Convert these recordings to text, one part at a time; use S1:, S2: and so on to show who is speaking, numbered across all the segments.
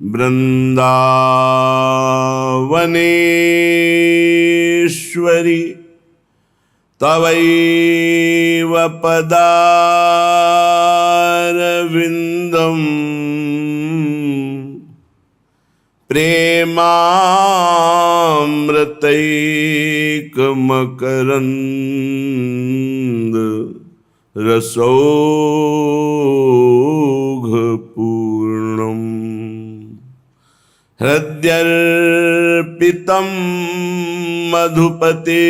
S1: वृंदावनेश्वरी तवैव पदारविंदम प्रेमामृतैकमकरंद रसौघपूर्णम् हृद्यर्पितं मधुपते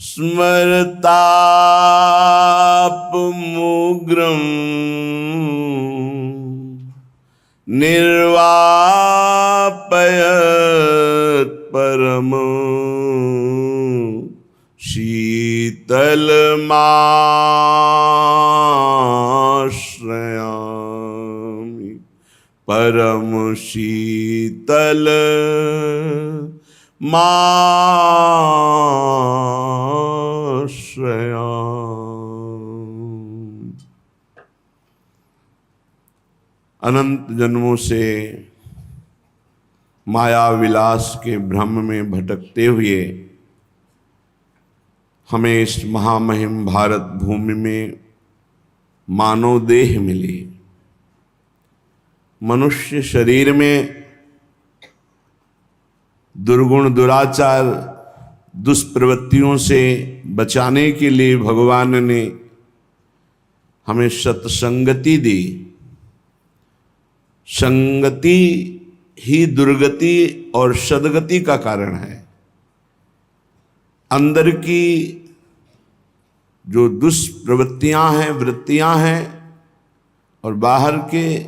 S1: स्मरतापमुग्रम् निर्वापयत् परमं शीतलमाश्रयामि परम शीतल माश्रयामि। अनंत जन्मों से माया विलास के भ्रम में भटकते हुए हमें इस महामहिम भारत भूमि में मानव देह मिली। मनुष्य शरीर में दुर्गुण दुराचार दुष्प्रवृत्तियों से बचाने के लिए भगवान ने हमें सत्संगति दी। संगति ही दुर्गति और सद्गति का कारण है। अंदर की जो दुष्प्रवृत्तियां हैं, वृत्तियां हैं, और बाहर के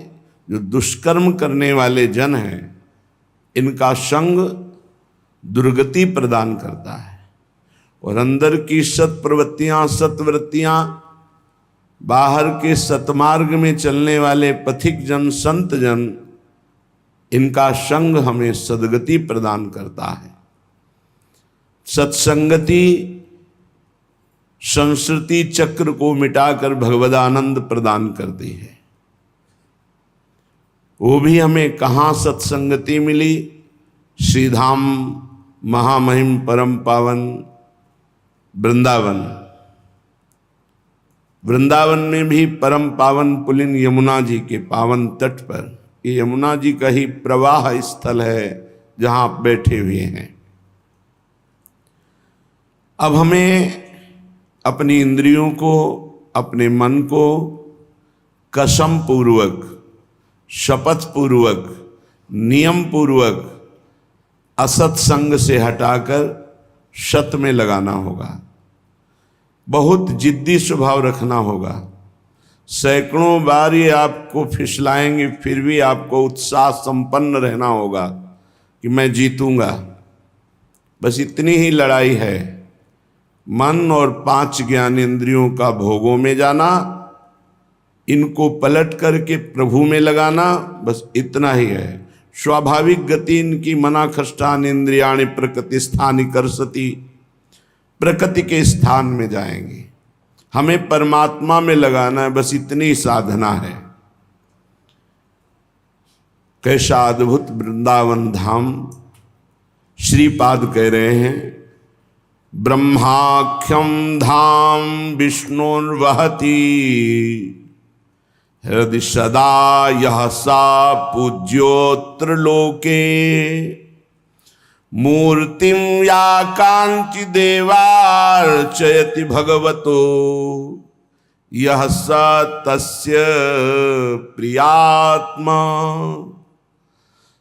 S1: जो दुष्कर्म करने वाले जन हैं, इनका संग दुर्गति प्रदान करता है। और अंदर की सत्प्रवृत्तियां, सत्वृत्तियां, बाहर के सतमार्ग में चलने वाले पथिक जन, संत जन, इनका संग हमें सद्गति प्रदान करता है। सत्संगति संस्कृति चक्र को मिटाकर भगवदानंद प्रदान करती है। वो भी हमें कहाँ सत्संगति मिली? श्रीधाम महामहिम परम पावन वृंदावन। वृंदावन में भी परम पावन पुलिन यमुना जी के पावन तट पर, ये यमुना जी का ही प्रवाह स्थल है जहां आप बैठे हुए हैं। अब हमें अपनी इंद्रियों को, अपने मन को कसम पूर्वक, शपथ पूर्वक, नियम पूर्वक असत संग से हटाकर सत में लगाना होगा। बहुत जिद्दी स्वभाव रखना होगा। सैकड़ों बार ये आपको फिसलाएंगे, फिर भी आपको उत्साह संपन्न रहना होगा कि मैं जीतूंगा। बस इतनी ही लड़ाई है। मन और 5 ज्ञानेंद्रियों का भोगों में जाना, इनको पलट करके प्रभु में लगाना, बस इतना ही है। स्वाभाविक गति इनकी मना खष्टान इंद्रियाणि प्रकृति स्थानि करसति, प्रकृति के स्थान में जाएंगे। हमें परमात्मा में लगाना है, बस इतनी साधना है। कैसा अद्भुत वृंदावन धाम। श्रीपाद कह रहे हैं, ब्रह्माख्यम धाम विष्णुर्वहति हृदय सदा यह सा पूज्योत्र लोके मूर्तिम या कांचि देवार्चयति भगवतो यह स तस्य प्रियात्मा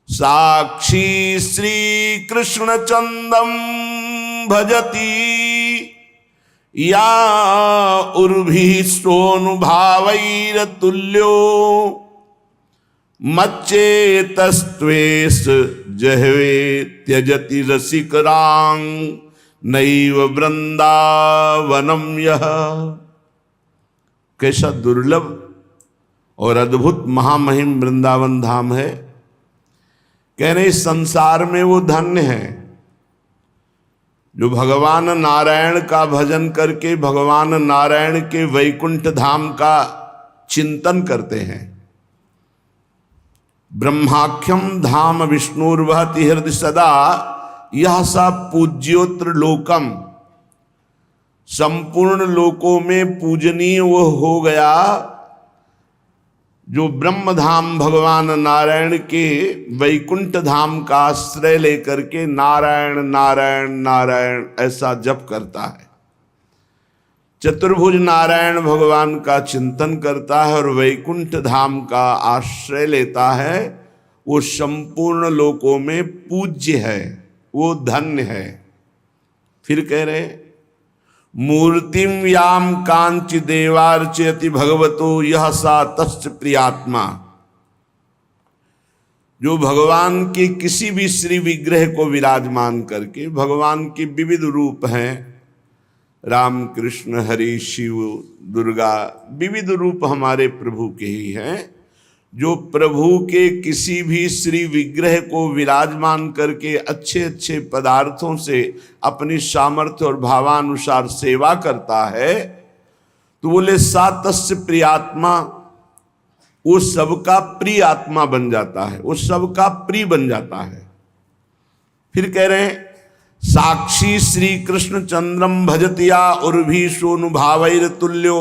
S1: साक्षी श्री कृष्ण चंदम भजति या उर्भि सोनुभावैरतुल्यो मच्चेतस्त्वेष जहवे त्यजति रसिकरांग नैव वृंदावनम यह। कैसा दुर्लभ और अद्भुत महामहिम वृंदावन धाम है। कह रहे इस संसार में वो धन्य है जो भगवान नारायण का भजन करके भगवान नारायण के वैकुंठ धाम का चिंतन करते हैं। ब्रह्माख्यम धाम विष्णुर्वहति हृदय सदा, यह सा पूज्योत्र लोकम, संपूर्ण लोकों में पूजनीय वो हो गया जो ब्रह्म धाम भगवान नारायण के वैकुंठ धाम का आश्रय लेकर के नारायण नारायण नारायण ऐसा जप करता है, चतुर्भुज नारायण भगवान का चिंतन करता है और वैकुंठ धाम का आश्रय लेता है, वो संपूर्ण लोकों में पूज्य है, वो धन्य है। फिर कह रहे मूर्तिम याम कांचि देवार्चयति भगवतो यह सा तस्य प्रियात्मा। जो भगवान के किसी भी श्री विग्रह को विराजमान करके, भगवान के विविध रूप हैं, राम कृष्ण हरि शिव दुर्गा, विविध रूप हमारे प्रभु के ही हैं। जो प्रभु के किसी भी श्री विग्रह को विराजमान करके अच्छे अच्छे पदार्थों से अपनी सामर्थ्य और भावानुसार सेवा करता है, तो बोले सा तस्य प्रियात्मा, वो सबका प्रिय आत्मा बन जाता है, वो सबका प्रिय बन जाता है। फिर कह रहे हैं साक्षी श्री कृष्ण चंद्रम भजतिया उर्भी सोनुभावैर तुल्यो।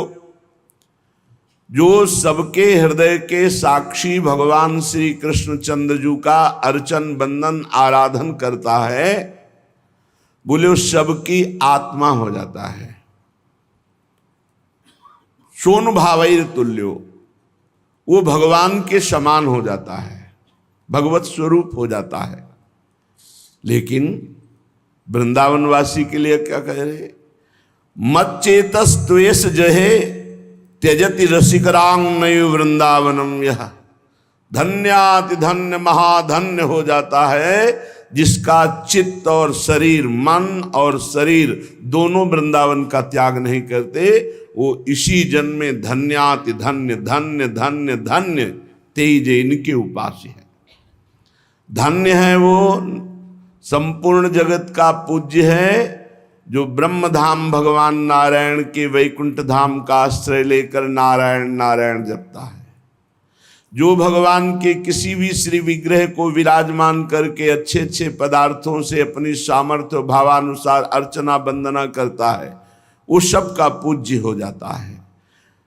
S1: जो सबके हृदय के साक्षी भगवान श्री कृष्ण चंद्र जी का अर्चन बंदन आराधन करता है, बोले उस सबकी आत्मा हो जाता है। सोनुभावैर तुल्यो, वो भगवान के समान हो जाता है, भगवत स्वरूप हो जाता है। लेकिन वृंदावनवासी के लिए क्या कह रहे, मत चेतस त्वेष जहे त्यजति रसिकरांग नयु वृंदावनम। यह धन्याति धन्य महाधन्य हो जाता है जिसका चित्त और शरीर, मन और शरीर दोनों वृंदावन का त्याग नहीं करते, वो इसी जन्म में धन्याति धन्य धन्य धन्य धन्य तेज इनके उपास्य है। धन्य है वो, संपूर्ण जगत का पूज्य है, जो ब्रह्म धाम भगवान नारायण के वैकुंठ धाम का आश्रय लेकर नारायण नारायण जपता है। जो भगवान के किसी भी श्री विग्रह को विराजमान करके अच्छे अच्छे पदार्थों से अपनी सामर्थ्य भावानुसार अर्चना वंदना करता है, वो सबका पूज्य हो जाता है,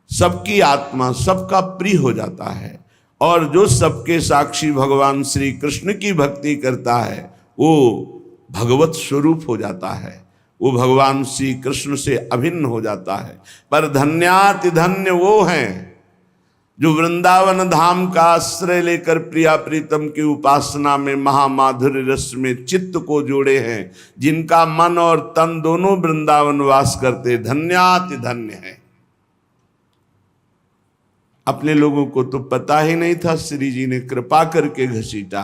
S1: सबकी आत्मा, सबका प्रिय हो जाता है। और जो सबके साक्षी भगवान श्री कृष्ण की भक्ति करता है, वो भगवत स्वरूप हो जाता है, वो भगवान श्री कृष्ण से अभिन्न हो जाता है। पर धन्याति धन्य वो हैं जो वृंदावन धाम का आश्रय लेकर प्रिया प्रीतम की उपासना में महामाधुर्य रस में चित्त को जोड़े हैं, जिनका मन और तन दोनों वृंदावन वास करते, धन्याति धन्य है। अपने लोगों को तो पता ही नहीं था, श्री जी ने कृपा करके घसीटा।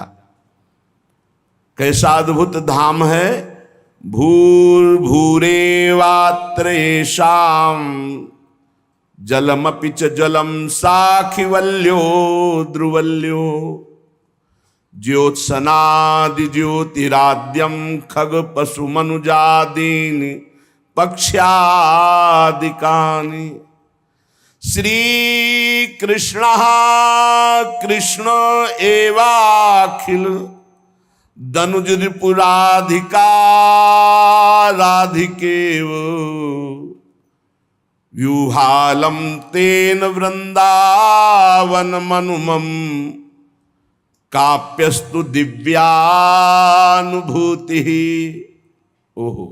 S1: कैसा अद्भुत धाम है। भूर्भूरेवात्र येषां जलमपि च जलम साखिवल्यो ध्रुवल्यो ज्योत्सनादि ज्योतिराद्यम खग पशु मनुजादीनि पक्ष्यादिकानि। श्री कृष्ण कृष्ण एवाखिल दनुजपुराधिका राधिकेव व्यूहालम तेन वृंदावन मनुमम काप्यस्तु दिव्यानुभूति। ओहो,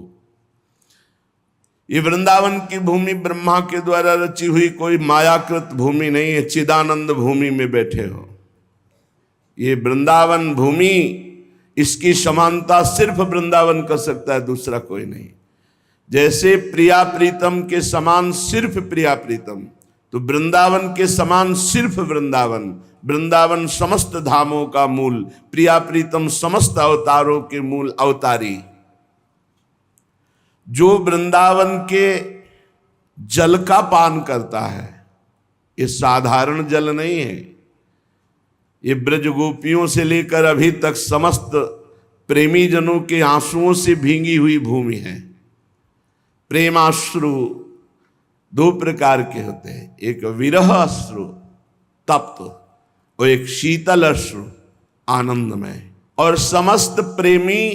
S1: ये वृंदावन की भूमि ब्रह्मा के द्वारा रची हुई कोई मायाकृत भूमि नहीं है। चिदानंद भूमि में बैठे हो। ये वृंदावन भूमि, इसकी समानता सिर्फ वृंदावन कर सकता है, दूसरा कोई नहीं। जैसे प्रिया प्रीतम के समान सिर्फ प्रिया प्रीतम, तो वृंदावन के समान सिर्फ वृंदावन। वृंदावन समस्त धामों का मूल, प्रिया प्रीतम समस्त अवतारों के मूल अवतारी। जो वृंदावन के जल का पान करता है, ये साधारण जल नहीं है। ये ब्रज गोपियों से लेकर अभी तक समस्त प्रेमी जनों के आंसुओं से भींगी हुई भूमि है। प्रेमाश्रु दो प्रकार के होते हैं, एक विरह अश्रु तप्त और एक शीतल अश्रु आनंदमय। और समस्त प्रेमी,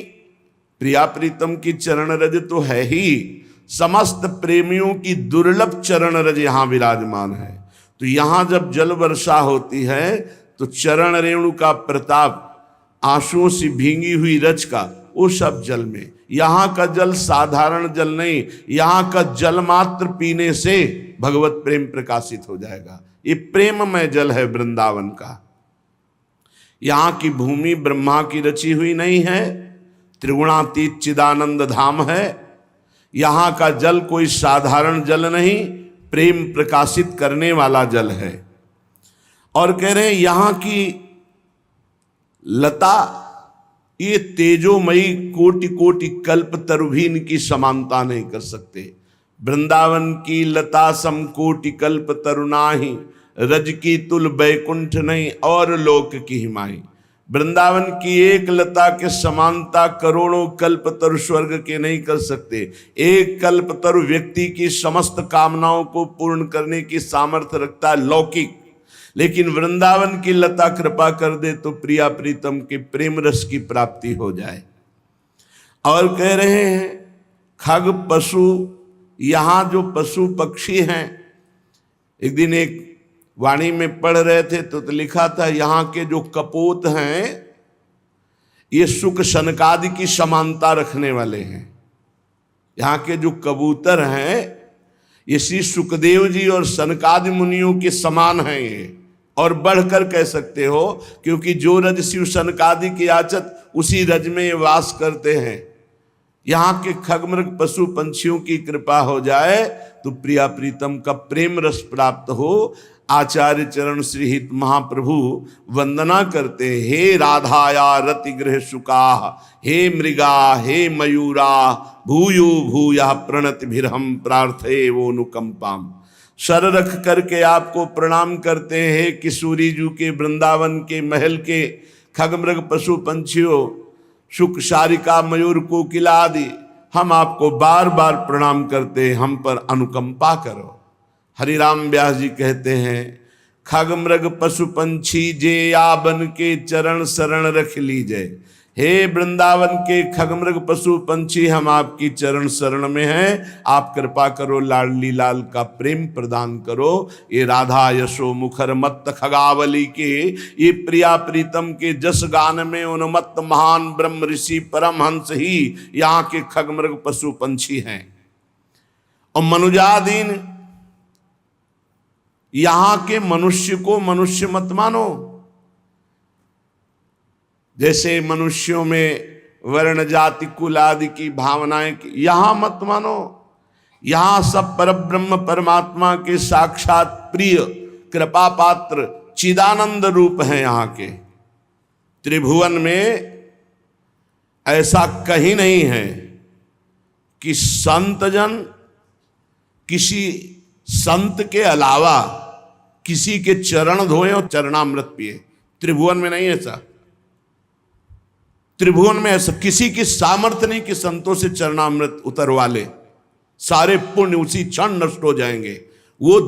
S1: प्रिया प्रीतम की चरण रज तो है ही, समस्त प्रेमियों की दुर्लभ चरण रज यहां विराजमान है। तो यहां जब जल वर्षा होती है तो चरण रेणु का प्रताप, आंसुओं से भींगी हुई रज का, वो सब जल में। यहां का जल साधारण जल नहीं, यहां का जल मात्र पीने से भगवत प्रेम प्रकाशित हो जाएगा। ये प्रेममय जल है वृंदावन का। यहां की भूमि ब्रह्मा की रची हुई नहीं है, त्रिगुणातीत चिदानंद धाम है। यहां का जल कोई साधारण जल नहीं, प्रेम प्रकाशित करने वाला जल है। और कह रहे हैं यहां की लता, ये तेजोमयी कोटि कोटि कल्प तरु भी इनकी समानता नहीं कर सकते। वृंदावन की लता सम कोटि कल्प तरु नाही, रज की तुल बैकुंठ नहीं और लोक की हिमाई। वृंदावन की एक लता के समानता करोड़ों कल्प तरु स्वर्ग के नहीं कर सकते। एक कल्प तरु व्यक्ति की समस्त कामनाओं को पूर्ण करने की सामर्थ्य रखता है लौकिक, लेकिन वृंदावन की लता कृपा कर दे तो प्रिया प्रीतम के प्रेम रस की प्राप्ति हो जाए। और कह रहे हैं खग पशु, यहां जो पशु पक्षी हैं, एक दिन एक वाणी में पढ़ रहे थे तो लिखा था यहां के जो कपोत हैं ये सुख सनकादि की समानता रखने वाले हैं। यहाँ के जो कबूतर हैं ये श्री सुखदेव जी और सनकादि मुनियों के समान हैं ये, और बढ़कर कह सकते हो, क्योंकि जो रज शिव सनकादि की आचत उसी रज में वास करते हैं। यहाँ के खगमृग पशु पंछियों की कृपा हो जाए तो प्रिया प्रीतम का प्रेम रस प्राप्त हो। आचार्य चरण श्री हित महाप्रभु वंदना करते, हे राधाया रति गृह सुका, हे मृगा हे मयूरा, भूयो भूया प्रणति भिरहम प्रार्थे वो अनुकंपाम। सर रख करके आपको प्रणाम करते हैं, हे किशोरी जू के वृंदावन के महल के खगमृग पशु पंछियों, शुक शारिका मयूर कोकिला आदि, हम आपको बार बार प्रणाम करते हैं, हम पर अनुकंपा करो। हरिराम व्यास जी कहते हैं खग मृग पशु पंछी जे या बन के चरण शरण रख लीजिए। हे वृंदावन के खगमृग पशु पंछी, हम आपकी चरण शरण में हैं, आप कृपा करो, लाडली लाल का प्रेम प्रदान करो। ये राधा यशो मुखर मत्त खगावली के, ये प्रिया प्रीतम के जस गान में उन्मत्त महान ब्रह्म ऋषि परमहंस ही यहाँ के खगमृग पशु पंछी हैं। और मनुजादीन, यहां के मनुष्य को मनुष्य मत मानो। जैसे मनुष्यों में वर्ण जाति कुल आदि की भावनाएं यहां मत मानो। यहां सब परब्रह्म परमात्मा के साक्षात प्रिय कृपा पात्र चिदानंद रूप हैं। यहां के त्रिभुवन में ऐसा कहीं नहीं है कि संतजन किसी संत के अलावा किसी के चरण धोए और चरणामृत पिए। त्रिभुवन में नहीं ऐसा, त्रिभुवन में ऐसा किसी की सामर्थ्य नहीं कि संतों से चरणामृत उतरवा ले, सारे पुण्य उसी क्षण नष्ट हो जाएंगे। वो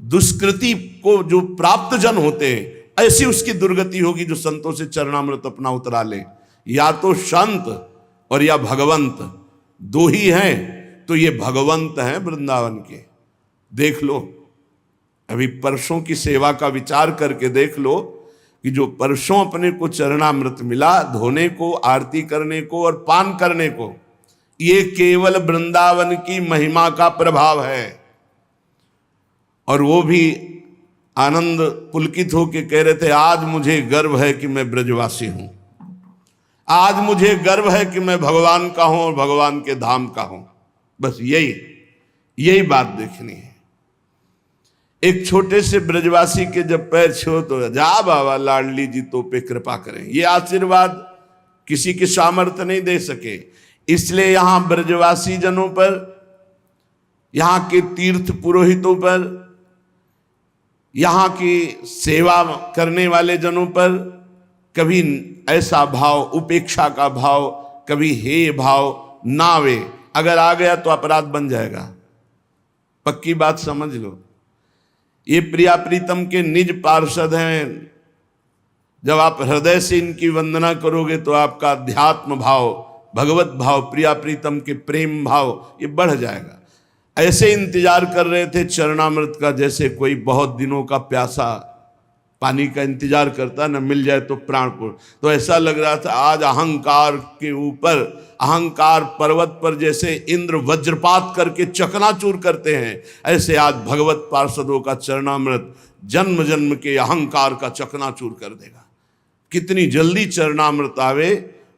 S1: दुष्कृति को जो प्राप्त जन होते हैं ऐसी उसकी दुर्गति होगी जो संतों से चरणामृत अपना उतरा ले। या तो संत और या भगवंत, दो ही हैं, तो ये भगवंत हैं वृंदावन के। देख लो, अभी परसों की सेवा का विचार करके देख लो कि जो परसों अपने को चरणामृत मिला धोने को, आरती करने को और पान करने को, ये केवल वृंदावन की महिमा का प्रभाव है। और वो भी आनंद पुलकित होकर कह रहे थे, आज मुझे गर्व है कि मैं ब्रजवासी हूं, आज मुझे गर्व है कि मैं भगवान का हूं और भगवान के धाम का हूं। बस यही बात देखनी है। एक छोटे से ब्रजवासी के जब पैर छो तो जा बाबा लाडली जी तो पे कृपा करें, ये आशीर्वाद किसी की सामर्थ्य नहीं दे सके। इसलिए यहां ब्रजवासी जनों पर, यहां के तीर्थ पुरोहितों पर, यहां की सेवा करने वाले जनों पर कभी ऐसा भाव, उपेक्षा का भाव, कभी हे भाव ना आवे। अगर आ गया तो अपराध बन जाएगा, पक्की बात समझ लो। ये प्रिया प्रीतम के निज पार्षद हैं, जब आप हृदय से इनकी वंदना करोगे तो आपका अध्यात्म भाव, भगवत भाव, प्रिया प्रीतम के प्रेम भाव ये बढ़ जाएगा। ऐसे इंतजार कर रहे थे चरणामृत का, जैसे कोई बहुत दिनों का प्यासा पानी का इंतजार करता, न मिल जाए तो प्राणपुर। तो ऐसा लग रहा था आज अहंकार के ऊपर, अहंकार पर्वत पर जैसे इंद्र वज्रपात करके चकनाचूर करते हैं, ऐसे आज भगवत पार्षदों का चरणामृत जन्म जन्म के अहंकार का चकनाचूर कर देगा। कितनी जल्दी चरणामृत आवे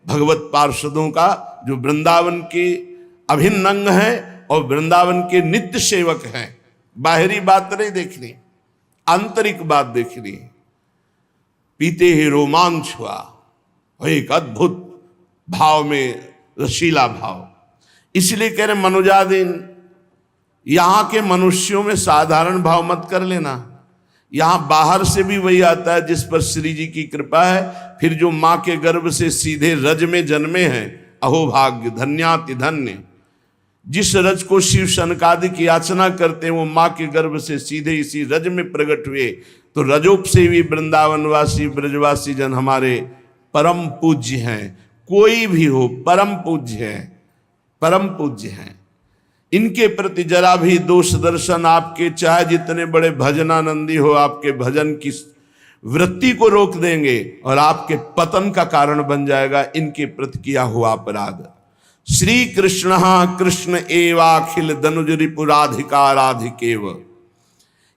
S1: भगवत पार्षदों का, जो वृंदावन के अभिन्न अंग है और वृंदावन के नित्य सेवक हैं। बाहरी बात नहीं देखनी, आंतरिक बात देखनी। पीते ही रोमांच हुआ, एक अद्भुत भाव में रसीला भाव। इसलिए कह रहे मनुजादीन, यहां के मनुष्यों में साधारण भाव मत कर लेना। यहां बाहर से भी वही आता है जिस पर श्री जी की कृपा है। फिर जो मां के गर्भ से सीधे रज में जन्मे हैं, अहो भाग्य धन्याति धन्य। जिस रज को शिव सनकादिक याचना करते हैं वो मां के गर्भ से सीधे इसी रज में प्रकट हुए। तो रजोप से भी वृंदावनवासी ब्रजवासी जन हमारे परम पूज्य हैं। कोई भी हो परम पूज्य है, परम पूज्य हैं। इनके प्रति जरा भी दोष दर्शन आपके, चाहे जितने बड़े भजनानंदी हो, आपके भजन की वृत्ति को रोक देंगे और आपके पतन का कारण बन जाएगा इनके प्रति किया हुआ अपराध। श्री कृष्ण कृष्ण एवाखिल दनुज रिपुराधिका राधिकेव।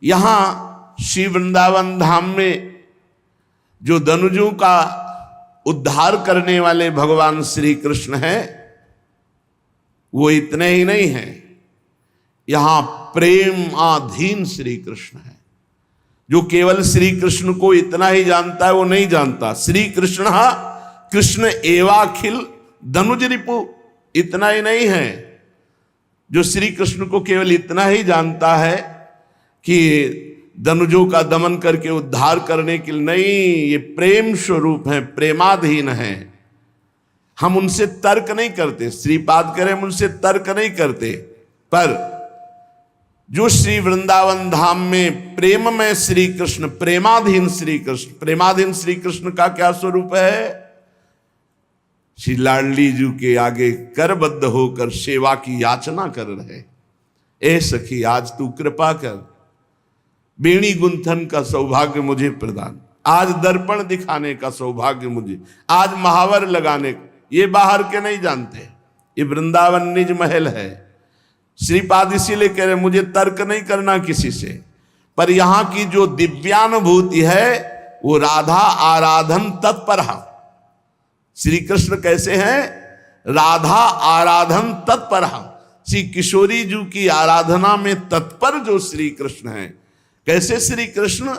S1: यहां श्री वृंदावन धाम में जो दनुजों का उद्धार करने वाले भगवान श्री कृष्ण हैं, वो इतने ही नहीं हैं, यहां प्रेम आधीन श्री कृष्ण है। जो केवल श्री कृष्ण को इतना ही जानता है वो नहीं जानता। श्री कृष्ण कृष्ण एवाखिल दनुज रिपु, इतना ही नहीं है जो श्री कृष्ण को केवल इतना ही जानता है कि दनुजों का दमन करके उद्धार करने के लिए, नहीं, ये प्रेम स्वरूप है, प्रेमाधीन है। हम उनसे तर्क नहीं करते, श्रीपाद करें हम उनसे तर्क नहीं करते, पर जो श्री वृंदावन धाम में प्रेम में श्री कृष्ण, प्रेमाधीन श्री कृष्ण, प्रेमाधीन श्री कृष्ण का क्या स्वरूप है? श्री लाडली जी के आगे करबद्ध होकर सेवा की याचना कर रहे। ए सखी आज तू कृपा कर, बेणी गुंथन का सौभाग्य मुझे प्रदान, आज दर्पण दिखाने का सौभाग्य मुझे, आज महावर लगाने का। ये बाहर के नहीं जानते, ये वृंदावन निज महल है। श्रीपाद इसीलिए कह रहे मुझे तर्क नहीं करना किसी से, पर यहां की जो दिव्यानुभूति है वो राधा आराधन तत्पर है। श्री कृष्ण कैसे हैं? राधा आराधन तत्पर है। श्री किशोरी जी की आराधना में तत्पर जो श्री कृष्ण है। कैसे श्री कृष्ण?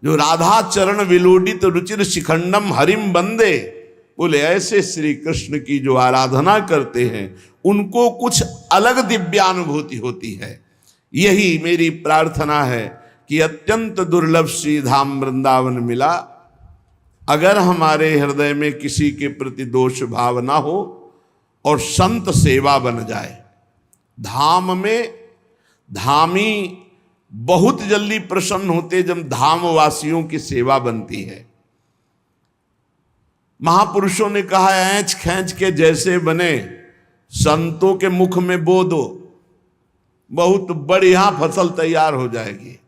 S1: जो राधा चरण विलोडित रुचिर शिखंडम हरिम बंदे, बोले ऐसे श्री कृष्ण की जो आराधना करते हैं उनको कुछ अलग दिव्यानुभूति होती है। यही मेरी प्रार्थना है कि अत्यंत दुर्लभ श्री धाम वृंदावन मिला। अगर हमारे हृदय में किसी के प्रति दोष भाव ना हो और संत सेवा बन जाए, धाम में धामी बहुत जल्दी प्रसन्न होते जब धामवासियों की सेवा बनती है। महापुरुषों ने कहा ऐंच खैंच के जैसे बने संतों के मुख में बो दो, बहुत बढ़िया फसल तैयार हो जाएगी,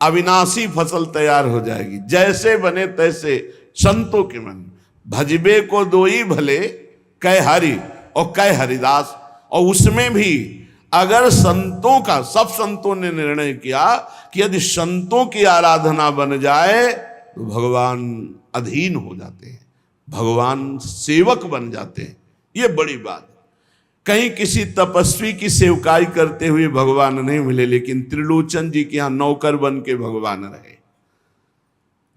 S1: अविनाशी फसल तैयार हो जाएगी। जैसे बने तैसे संतों के मन, भजबे को दोई भले कै हरि और कै हरिदास। और उसमें भी अगर संतों का, सब संतों ने निर्णय किया कि यदि संतों की आराधना बन जाए तो भगवान अधीन हो जाते हैं, भगवान सेवक बन जाते हैं। ये बड़ी बात। कहीं किसी तपस्वी की सेवकाई करते हुए भगवान नहीं मिले, लेकिन त्रिलोचन जी के यहां नौकर बन के भगवान रहे।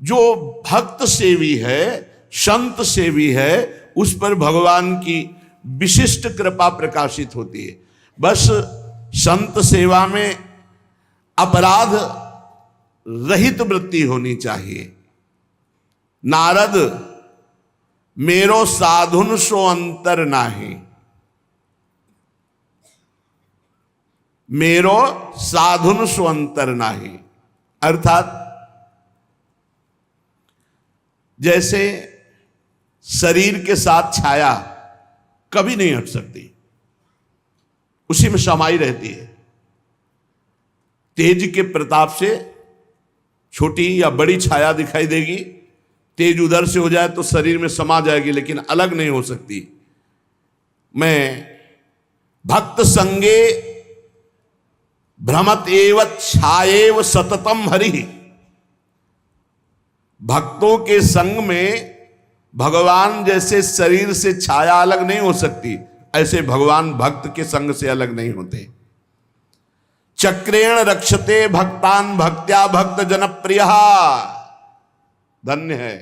S1: जो भक्त सेवी है, संत सेवी है, उस पर भगवान की विशिष्ट कृपा प्रकाशित होती है। बस संत सेवा में अपराध रहित वृत्ति होनी चाहिए। नारद मेरो साधुन सो अंतर नाही, मेरो साधुन सो अंतर नाही, अर्थात जैसे शरीर के साथ छाया कभी नहीं हट सकती, उसी में समाई रहती है। तेज के प्रताप से छोटी या बड़ी छाया दिखाई देगी, तेज उधर से हो जाए तो शरीर में समा जाएगी, लेकिन अलग नहीं हो सकती। मैं भक्त संगे भ्रमत एव छाएव सततम हरि, भक्तों के संग में भगवान जैसे शरीर से छाया अलग नहीं हो सकती, ऐसे भगवान भक्त के संग से अलग नहीं होते। चक्रेण रक्षते भक्तान भक्त्या भक्त जनप्रिय, धन्य है।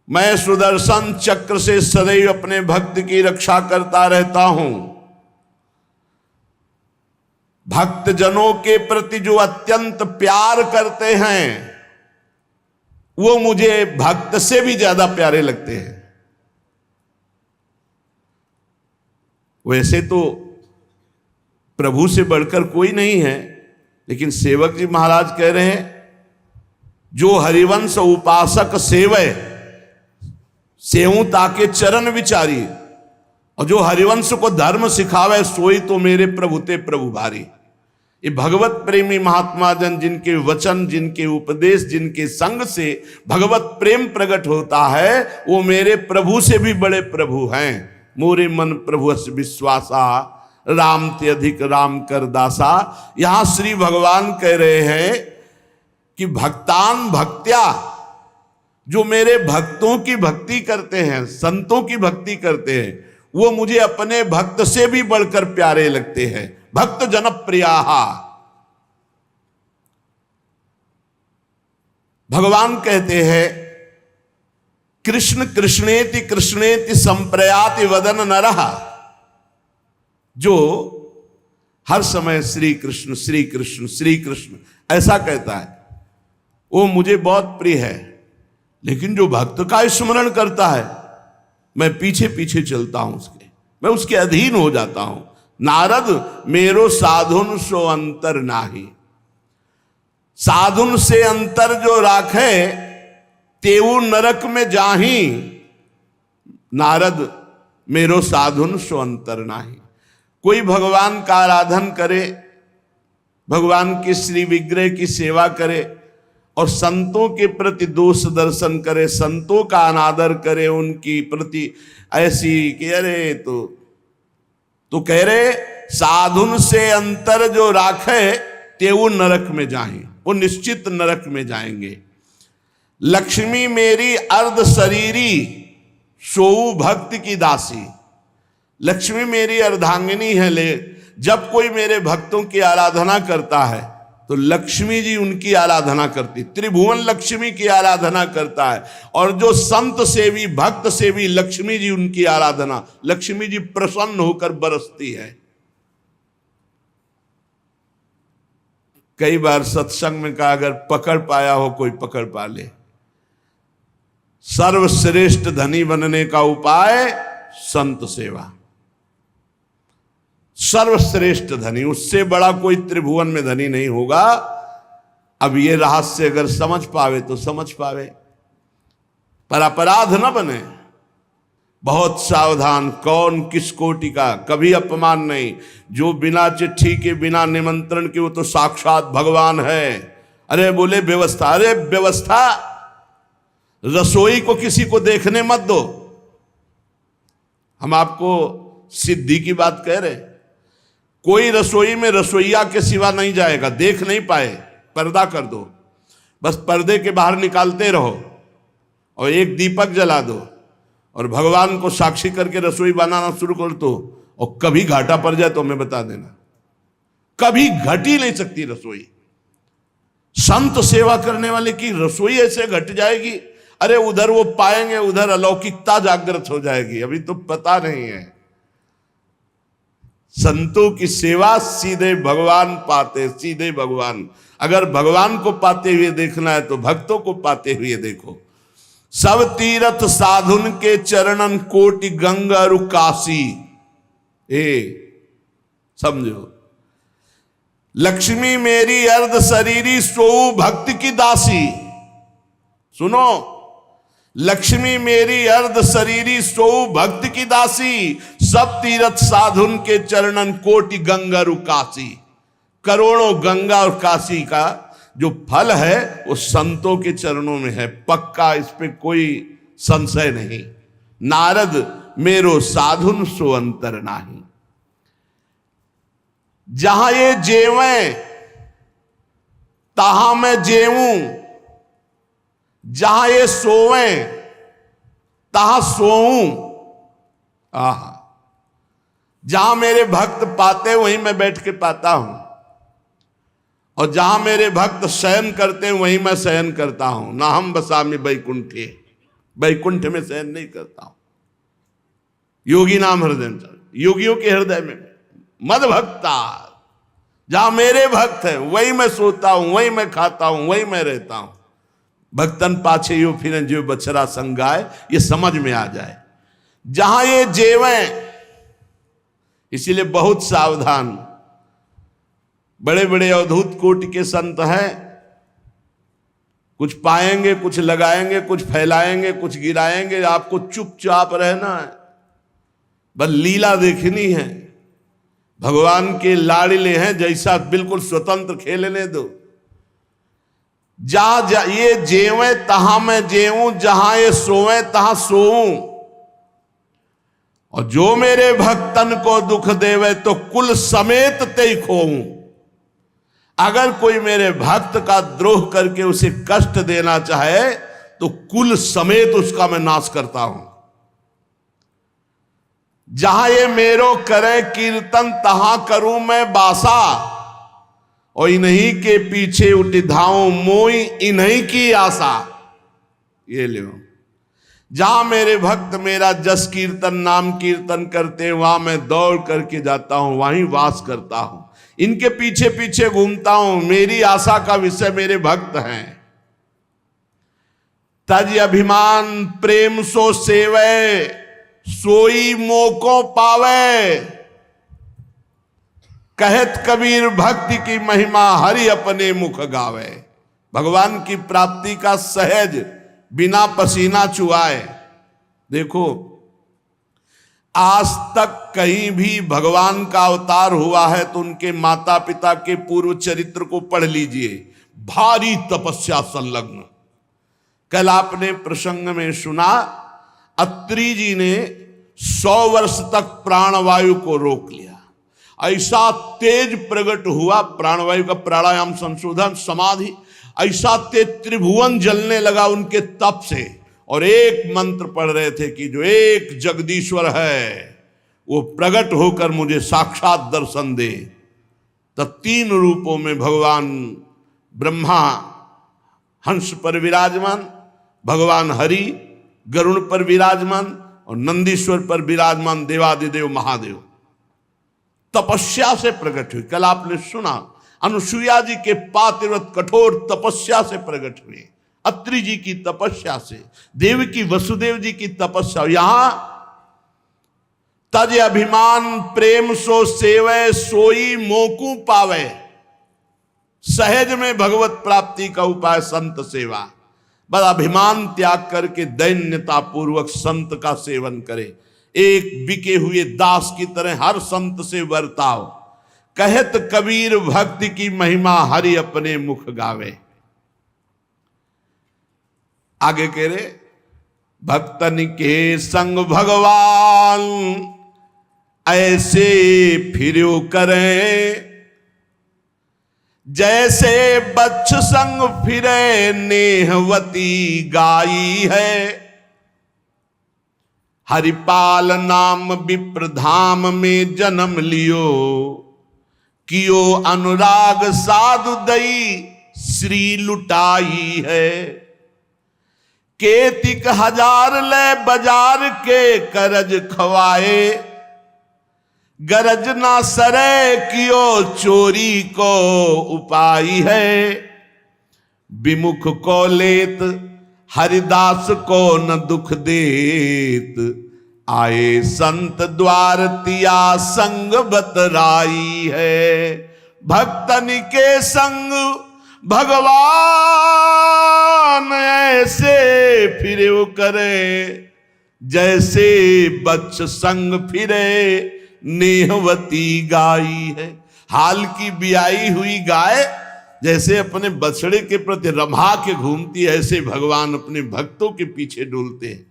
S1: मैं सुदर्शन चक्र से सदैव अपने भक्त की रक्षा करता रहता हूं। भक्त जनों के प्रति जो अत्यंत प्यार करते हैं वो मुझे भक्त से भी ज्यादा प्यारे लगते हैं। वैसे तो प्रभु से बढ़कर कोई नहीं है, लेकिन सेवक जी महाराज कह रहे हैं जो हरिवंश उपासक सेवय सेहू ताके चरण विचारी, और जो हरिवंश को धर्म सिखावे सोई तो मेरे प्रभु ते प्रभु भारी। ये भगवत प्रेमी महात्मा जन जिनके वचन, जिनके उपदेश, जिनके संग से भगवत प्रेम प्रकट होता है, वो मेरे प्रभु से भी बड़े प्रभु हैं। मोरे मन प्रभु अस विश्वासा, राम ते अधिक राम कर दासा। यहां श्री भगवान कह रहे हैं कि भक्तान भक्त्या, जो मेरे भक्तों की भक्ति करते हैं, संतों की भक्ति करते हैं, वो मुझे अपने भक्त से भी बढ़कर प्यारे लगते हैं। भक्त जनप्रिया, भगवान कहते हैं कृष्ण कृष्णेति कृष्णेति संप्रयाति वदन नरः, जो हर समय श्री कृष्ण श्री कृष्ण श्री कृष्ण ऐसा कहता है, वो मुझे बहुत प्रिय है। लेकिन जो भक्त का स्मरण करता है, मैं पीछे पीछे चलता हूं उसके, मैं उसके अधीन हो जाता हूं। नारद मेरो साधुन सो अंतर नाही, साधुन से अंतर जो राखे तेऊ नरक में जाही। नारद मेरो साधुन सो अंतर नाही। कोई भगवान का आराधन करे, भगवान के श्री विग्रह की सेवा करे और संतों के प्रति दोष दर्शन करे, संतों का अनादर करे, उनकी प्रति ऐसी कि अरे तो कह रहे साधुन से अंतर जो राखे तेऊ नरक में जाएं, वो निश्चित नरक में जाएंगे। लक्ष्मी मेरी अर्ध शरीरी सोऊ भक्त की दासी, लक्ष्मी मेरी अर्धांगिनी है। ले जब कोई मेरे भक्तों की आराधना करता है तो लक्ष्मी जी उनकी आराधना करती, त्रिभुवन लक्ष्मी की आराधना करता है। और जो संत सेवी भक्त सेवी लक्ष्मी जी उनकी आराधना, लक्ष्मी जी प्रसन्न होकर बरसती है। कई बार सत्संग में कहा अगर पकड़ पाया हो कोई पकड़ पा ले, सर्वश्रेष्ठ धनी बनने का उपाय संत सेवा। सर्वश्रेष्ठ धनी, उससे बड़ा कोई त्रिभुवन में धनी नहीं होगा। अब ये रहस्य अगर समझ पावे तो समझ पावे, पर अपराध न बने। बहुत सावधान, कौन किस कोटि का, कभी अपमान नहीं। जो बिना चिट्ठी के बिना निमंत्रण के वो तो साक्षात भगवान है। अरे बोले व्यवस्था, अरे व्यवस्था, रसोई को किसी को देखने मत दो। हम आपको सिद्धि की बात कह रहे, कोई रसोई में रसोईया के सिवा नहीं जाएगा, देख नहीं पाए, पर्दा कर दो, बस पर्दे के बाहर निकालते रहो और एक दीपक जला दो और भगवान को साक्षी करके रसोई बनाना शुरू कर दो। और कभी घाटा पड़ जाए तो हमें बता देना, कभी घट ही नहीं सकती रसोई। संत सेवा करने वाले की रसोई ऐसे घट जाएगी, अरे उधर वो पाएंगे, उधर अलौकिकता जागृत हो जाएगी, अभी तो पता नहीं है। संतों की सेवा सीधे भगवान पाते, सीधे भगवान। अगर भगवान को पाते हुए देखना है तो भक्तों को पाते हुए देखो। सब तीर्थ साधुन के चरणन कोटि गंगा रुकासी। समझो, लक्ष्मी मेरी अर्ध शरीरी सो भक्त की दासी। सुनो, लक्ष्मी मेरी अर्ध शरीरी सो भक्त की दासी, सब तीरथ साधुन के चरणन कोटि गंगा रुकासी। करोड़ों गंगा और काशी का जो फल है वो संतों के चरणों में है, पक्का, इस पे कोई संशय नहीं। नारद मेरो साधुन सो अंतर नाही। जहां ये जेवें तहां मैं जेऊं, जहां ये सोवें तहां सोऊं। आहा, जहां मेरे भक्त पाते वहीं मैं बैठ के पाता हूं, और जहां मेरे भक्त शयन करते हैं वहीं मैं शयन करता हूं। ना हम बसामि बैकुंठे, बैकुंठ में शयन नहीं करता हूं। योगी नाम हृदय, योगियों के हृदय में मद भक्ता, जहां मेरे भक्त हैं वही मैं सोता हूं, वही मैं खाता हूं, वही मैं रहता हूं। भक्तन पाछे यो फिर जो बछरा संगाए, ये समझ में आ जाए। जहां ये जेवें, इसीलिए बहुत सावधान। बड़े बड़े अवधूत कोटि के संत हैं, कुछ पाएंगे, कुछ लगाएंगे, कुछ फैलाएंगे, कुछ गिराएंगे। आपको चुपचाप रहना है, बस लीला देखनी है। भगवान के लाड़िले हैं, जैसा बिल्कुल स्वतंत्र खेलने दो। जहां ये जेवें तहां मैं जेऊं, जहां ये सोवें तहां सोऊं। और जो मेरे भक्तन को दुख देवे तो कुल समेत ते खोऊं। अगर कोई मेरे भक्त का द्रोह करके उसे कष्ट देना चाहे तो कुल समेत उसका मैं नाश करता हूं। जहां ये मेरो करे कीर्तन तहां करूं मैं बासा, और इन्हीं के पीछे उठ धाऊं मोई इन्हीं की आशा। ये ले, जहां मेरे भक्त मेरा जस कीर्तन नाम कीर्तन करते वहां मैं दौड़ करके जाता हूं, वहीं वास करता हूं, इनके पीछे पीछे घूमता हूं। मेरी आशा का विषय मेरे भक्त हैं। तज अभिमान प्रेम सो सेवे, सोई मोको पावे। कहत कबीर भक्ति की महिमा हरि अपने मुख गावे। भगवान की प्राप्ति का सहज बिना पसीना चुआए। देखो, आज तक कहीं भी भगवान का अवतार हुआ है तो उनके माता पिता के पूर्व चरित्र को पढ़ लीजिए। भारी तपस्या संलग्न। कल आपने प्रसंग में सुना, अत्रि जी ने 100 वर्ष तक प्राणवायु को रोक लिया। ऐसा तेज प्रकट हुआ प्राणवायु का, प्राणायाम संशोधन समाधि, ऐसा तेज त्रिभुवन जलने लगा उनके तप से। और एक मंत्र पढ़ रहे थे कि जो एक जगदीश्वर है वो प्रकट होकर मुझे साक्षात दर्शन दे। तब 3 रूपों में भगवान ब्रह्मा हंस पर विराजमान, भगवान हरि गरुड़ पर विराजमान, और नंदीश्वर पर विराजमान देवादिदेव महादेव तपस्या से प्रकट हुई। कल आपने सुना, अनुसुईया जी के पातिव्रत कठोर तपस्या से प्रकट हुए। अत्रि जी की तपस्या से, देवकी वसुदेव जी की तपस्या। यहां तज अभिमान प्रेम सो सेवे, सोई मोकू पावे। सहज में भगवत प्राप्ति का उपाय संत सेवा। बस अभिमान त्याग करके दैन्यता पूर्वक संत का सेवन करे। एक बिके हुए दास की तरह हर संत से बर्ताव। कहत कबीर भक्ति की महिमा हरि अपने मुख गावे। आगे कह रहे, भक्तन के संग भगवान ऐसे फिरो करें, जैसे बच्छ संग फिरे नेहवती गाई है। हरिपाल नाम विप्रधाम में जन्म लियो, कियो अनुराग साधु दई श्री लुटाई है। केतिक 1000 ले बाजार के करज खवाए, गरज ना सरे कियो चोरी को उपाई है। विमुख को लेत हरिदास को न दुख देत, आए संत द्वार तिया संग बतराई है। भक्तन के संग भगवान ऐसे फिरे वो करे, जैसे बच्च संग फिरे नेहवती गाई है। हाल की बियाई हुई गाय जैसे अपने बछड़े के प्रति रम्हा के घूमती है, ऐसे भगवान अपने भक्तों के पीछे डोलते हैं।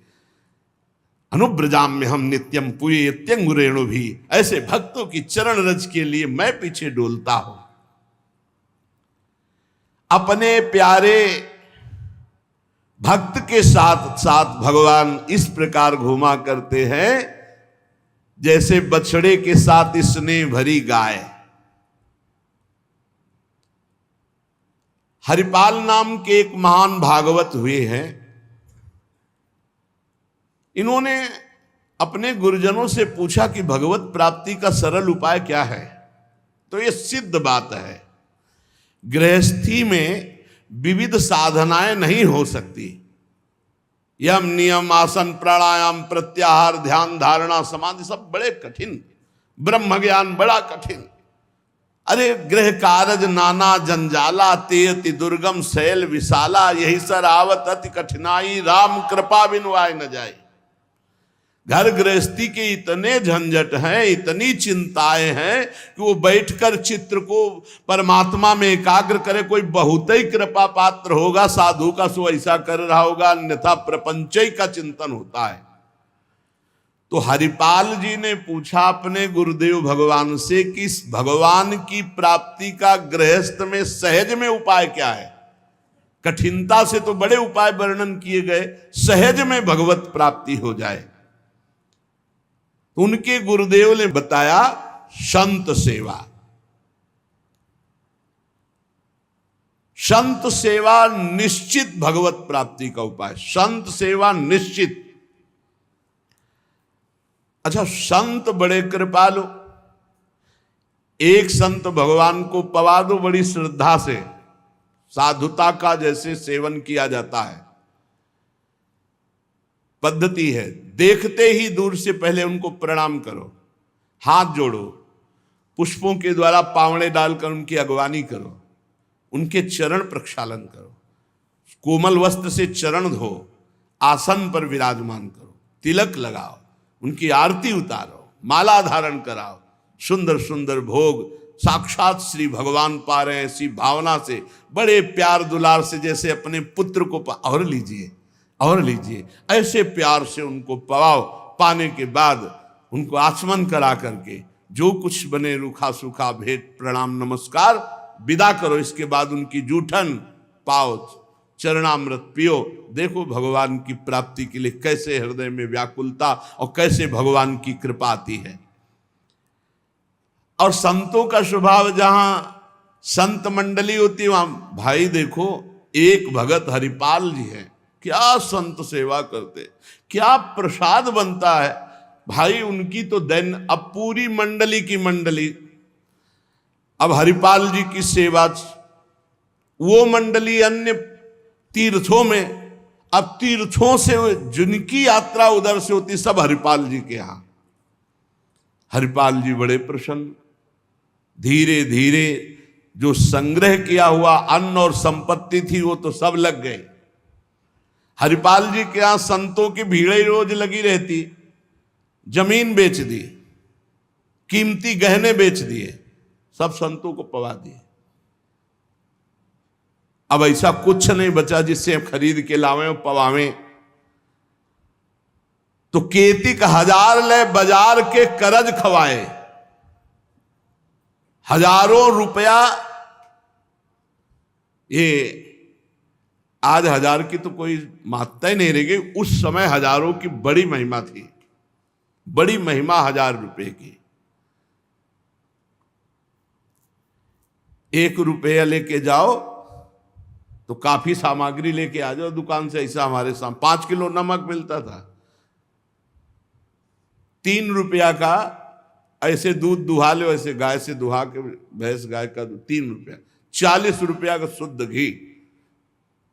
S1: अनुब्रजाम में हम नित्यम पुयेत्यंगुरेणु भी, ऐसे भक्तों की चरण रज के लिए मैं पीछे डोलता हूं। अपने प्यारे भक्त के साथ साथ भगवान इस प्रकार घूमा करते हैं जैसे बछड़े के साथ स्नेह भरी गाय। हरिपाल नाम के एक महान भागवत हुए हैं। इन्होंने अपने गुरुजनों से पूछा कि भगवत प्राप्ति का सरल उपाय क्या है। तो ये सिद्ध बात है, गृहस्थी में विविध साधनाएं नहीं हो सकती। यम नियम आसन प्राणायाम प्रत्याहार ध्यान धारणा समाधि सब बड़े कठिन, ब्रह्म ज्ञान बड़ा कठिन। अरे गृह कारज नाना जंजाला, तेयति दुर्गम शैल विशाला, यही सर आवत अति कठिनाई, राम कृपा बिनु आए न जाए। घर गृहस्थी के इतने झंझट हैं, इतनी चिंताएं हैं कि वो बैठकर चित्र को परमात्मा में एकाग्र करे। कोई बहुत ही कृपा पात्र होगा साधु का, सो ऐसा कर रहा होगा, अन्यथा प्रपंच का चिंतन होता है। तो हरिपाल जी ने पूछा अपने गुरुदेव भगवान से कि भगवान की प्राप्ति का गृहस्थ में सहज में उपाय क्या है। कठिनता से तो बड़े उपाय वर्णन किए गए, सहज में भगवत प्राप्ति हो जाए। उनके गुरुदेव ने बताया संत सेवा। संत सेवा निश्चित भगवत प्राप्ति का उपाय, संत सेवा निश्चित। अच्छा, संत बड़े कृपालु, एक संत भगवान को पवा दो बड़ी श्रद्धा से, साधुता का जैसे सेवन किया जाता है। पद्धति है, देखते ही दूर से पहले उनको प्रणाम करो, हाथ जोड़ो, पुष्पों के द्वारा पावड़े डालकर उनकी अगवानी करो, उनके चरण प्रक्षालन करो, कोमल वस्त्र से चरण धो, आसन पर विराजमान करो, तिलक लगाओ, उनकी आरती उतारो, माला धारण कराओ, सुंदर सुंदर भोग साक्षात श्री भगवान पा रहे हैं ऐसी भावना से, बड़े प्यार दुलार से, जैसे अपने पुत्र को और लीजिए और लीजिए, ऐसे प्यार से उनको पवाओ। पाने के बाद उनको आचमन करा करके जो कुछ बने रूखा सूखा भेंट प्रणाम नमस्कार विदा करो। इसके बाद उनकी जूठन पाओ, चरणामृत पियो। देखो भगवान की प्राप्ति के लिए कैसे हृदय में व्याकुलता और कैसे भगवान की कृपा आती है। और संतों का स्वभाव, जहां संत मंडली होती है वहां भाई देखो, एक भगत हरिपाल जी हैं, क्या संत सेवा करते, क्या प्रसाद बनता है भाई उनकी तो दैन। अब पूरी मंडली की मंडली, अब हरिपाल जी की सेवा, वो मंडली अन्य तीर्थों में, अब तीर्थों से जिनकी यात्रा उधर से होती सब हरिपाल जी के यहां। हरिपाल जी बड़े प्रसन्न, धीरे धीरे जो संग्रह किया हुआ अन्न और संपत्ति थी वो तो सब लग गए। हरिपाल जी के यहां संतों की भीड़ रोज लगी रहती, जमीन बेच दी, कीमती गहने बेच दिए, सब संतों को पवा दिए। अब ऐसा कुछ नहीं बचा जिससे खरीद के लावें और पवावें। तो केतिक 1000 ले बाजार के करज खवाए, हजारों रुपया। ये आज 1000 की तो कोई महत्ता ही नहीं रह गई, उस समय हजारों की बड़ी महिमा थी, बड़ी महिमा 1000 रुपए की। 1 रुपया लेके जाओ तो काफी सामग्री लेके आ जाओ दुकान से। ऐसा हमारे सामने 5 किलो नमक मिलता था, 3 रुपया का ऐसे दूध दुहा लो, ऐसे गाय से दुहा के, भैंस गाय का 3 रुपया, 40 रुपया का शुद्ध घी,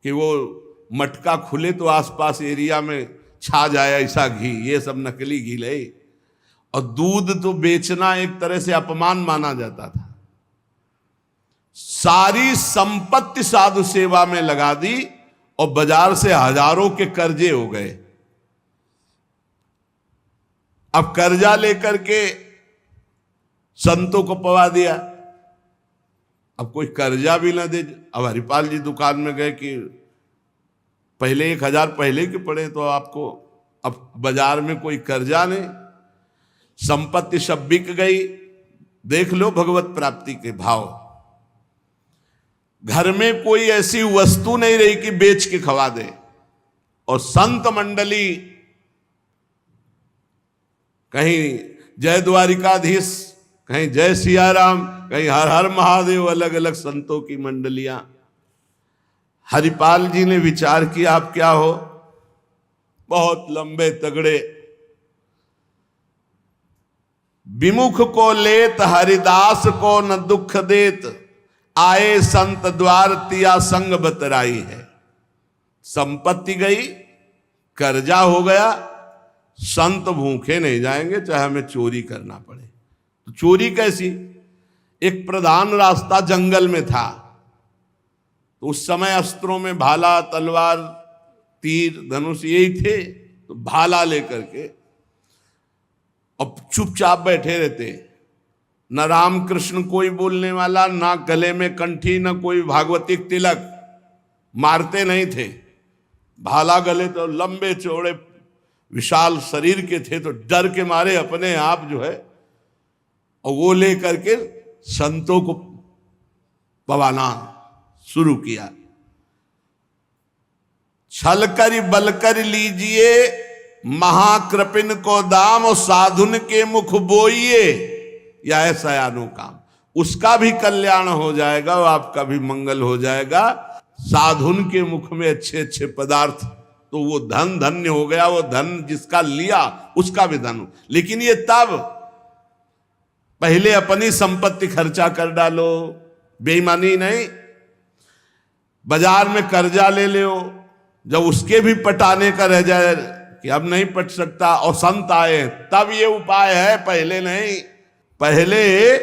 S1: कि वो मटका खुले तो आसपास एरिया में छा जाए ऐसा घी। ये सब नकली घी ले। और दूध तो बेचना एक तरह से अपमान माना जाता था। सारी संपत्ति साधु सेवा में लगा दी और बाजार से हजारों के कर्जे हो गए। अब कर्जा लेकर के संतों को पवा दिया। अब कोई कर्जा भी ना दे। अब हरिपाल जी दुकान में गए कि पहले 1000 पहले के पड़े तो आपको, अब बाजार में कोई कर्जा नहीं, संपत्ति सब बिक गई। देख लो भगवत प्राप्ति के भाव। घर में कोई ऐसी वस्तु नहीं रही कि बेच के खवा दे। और संत मंडली कहीं जय द्वारिकाधीश, कहीं जय सियाराम, कहीं हर हर महादेव, अलग अलग संतों की मंडलियां। हरिपाल जी ने विचार किया आप क्या हो, बहुत लंबे तगड़े। विमुख को लेत हरिदास को न दुख देत, आए संत द्वार तिया संग बतराई है। संपत्ति गई, कर्जा हो गया, संत भूखे नहीं जाएंगे चाहे हमें चोरी करना पड़े। तो चोरी कैसी? एक प्रधान रास्ता जंगल में था, तो उस समय अस्त्रों में भाला, तलवार, तीर, धनुष यही थे। तो भाला लेकर के अब चुपचाप बैठे रहते, न रामकृष्ण कोई बोलने वाला, ना गले में कंठी, न कोई भागवतिक तिलक, मारते नहीं थे। भाला गले तो लंबे चौड़े विशाल शरीर के थे, तो डर के मारे अपने आप जो है, और वो लेकर के संतों को पवाना शुरू किया। छल कर बल कर लीजिए महाकृपिन को दाम, और साधुन के मुख बोइए या ऐसा यानो काम। उसका भी कल्याण हो जाएगा और आपका भी मंगल हो जाएगा। साधुन के मुख में अच्छे अच्छे पदार्थ, तो वो धन धन्य हो गया। वो धन जिसका लिया उसका भी धन। लेकिन ये तब, पहले अपनी संपत्ति खर्चा कर डालो, बेईमानी नहीं। बाजार में कर्जा ले लो, जब उसके भी पटाने का रह जाए कि अब नहीं पट सकता और संत आए, तब ये उपाय है, पहले नहीं। पहले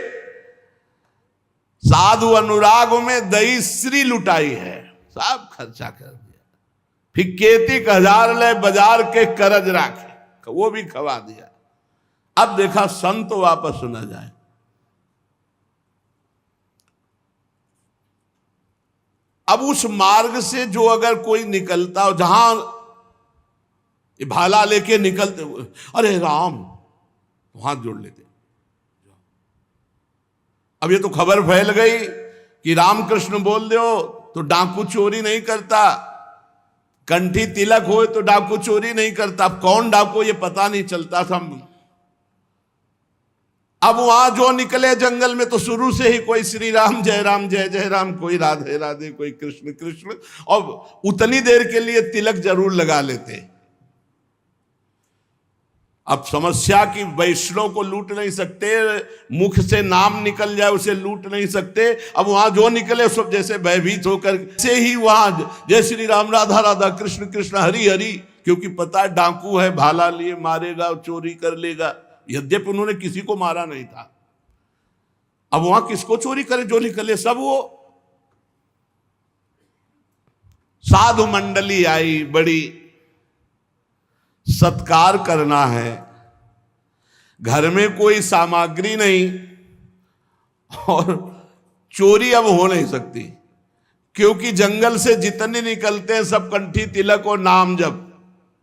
S1: साधु अनुराग में दही श्री लुटाई है, सब खर्चा कर दिया। फिर केतिक 1000 ले बाजार के करज राखे, वो भी खवा दिया। अब देखा संत वापस न जाए। अब उस मार्ग से जो अगर कोई निकलता हो, जहां भाला लेके निकलते हुए, अरे राम, हाथ जोड़ लेते। अब ये तो खबर फैल गई कि रामकृष्ण बोल दो तो डाकू चोरी नहीं करता, कंठी तिलक हो तो डाकू चोरी नहीं करता। अब कौन डाकू ये पता नहीं चलता था। अब वहां जो निकले जंगल में, तो शुरू से ही कोई श्री राम जय जय राम, कोई राधे राधे, कोई कृष्ण कृष्ण, और उतनी देर के लिए तिलक जरूर लगा लेते। अब समस्या की वैष्णव को लूट नहीं सकते, मुख से नाम निकल जाए उसे लूट नहीं सकते। अब वहां जो निकले सब जैसे भयभीत होकर से ही वहां जय श्री राम, राधा राधा, कृष्ण कृष्ण, हरि हरि, क्योंकि पता है डाकू है, भाला लिए मारेगा, चोरी कर लेगा। यद्यपि उन्होंने किसी को मारा नहीं था। अब वहां किसको चोरी करे, जो निकले सब वो। साधु मंडली आई, बड़ी सत्कार करना है। घर में कोई सामग्री नहीं और चोरी अब हो नहीं सकती, क्योंकि जंगल से जितने निकलते हैं सब कंठी तिलक और नाम जप।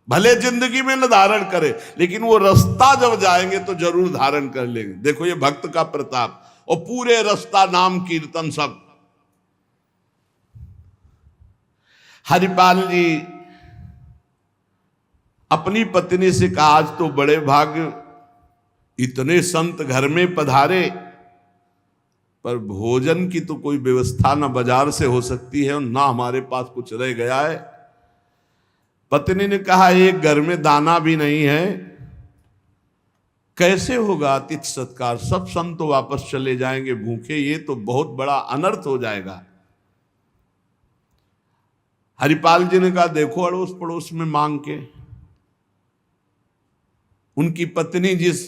S1: भले जिंदगी में न धारण करे, लेकिन वो रास्ता जब जाएंगे तो जरूर धारण कर लेंगे। देखो ये भक्त का प्रताप, और पूरे रास्ता नाम कीर्तन सब। हरिपाल जी अपनी पत्नी से कहा, आज तो बड़े भाग्य, इतने संत घर में पधारे, पर भोजन की तो कोई व्यवस्था ना बाजार से हो सकती है और ना हमारे पास कुछ रह गया है। पत्नी ने कहा, एक घर में दाना भी नहीं है, कैसे होगा आतिथ्य सत्कार? सब संत तो वापस चले जाएंगे भूखे, ये तो बहुत बड़ा अनर्थ हो जाएगा। हरिपाल जी ने कहा, देखो अड़ोस पड़ोस में मांग के। उनकी पत्नी जिस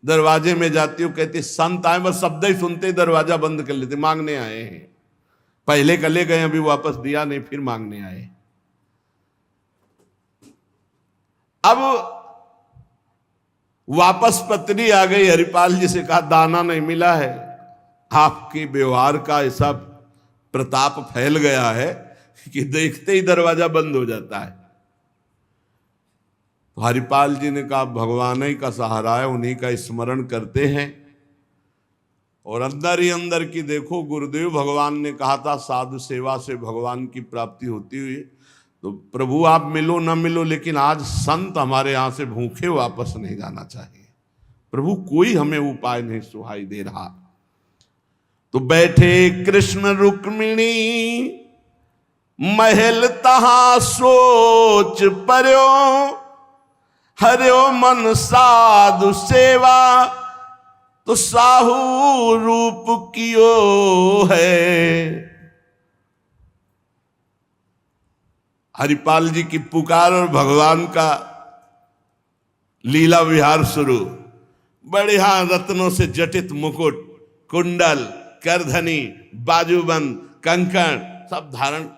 S1: दरवाजे में जाती, वो कहती संत आए, बस शब्द ही सुनते ही दरवाजा बंद कर लेते, मांगने आए हैं। पहले का ले गए, अभी वापस दिया नहीं, फिर मांगने आए। अब वापस पत्नी आ गई, हरिपाल जी से कहा दाना नहीं मिला है, आपके व्यवहार का ऐसा प्रताप फैल गया है कि देखते ही दरवाजा बंद हो जाता है। तो हरिपाल जी ने कहा भगवान ही का सहारा है, उन्हीं का स्मरण करते हैं। और अंदर ही अंदर की देखो, गुरुदेव भगवान ने कहा था साधु सेवा से भगवान की प्राप्ति होती हुई। तो प्रभु आप मिलो ना मिलो, लेकिन आज संत हमारे यहां से भूखे वापस नहीं जाना चाहिए। प्रभु कोई हमें उपाय नहीं सुहाई दे रहा। तो बैठे कृष्ण रुक्मिणी महल तहां सोच पर्यो, हरियो मन साधु सेवा तो साहू रूप कियो है। हरिपाल जी की पुकार और भगवान का लीला विहार शुरू। बढ़िया रत्नों से जटित मुकुट, कुंडल, करधनी, बाजूबंद, कंकण सब धारण।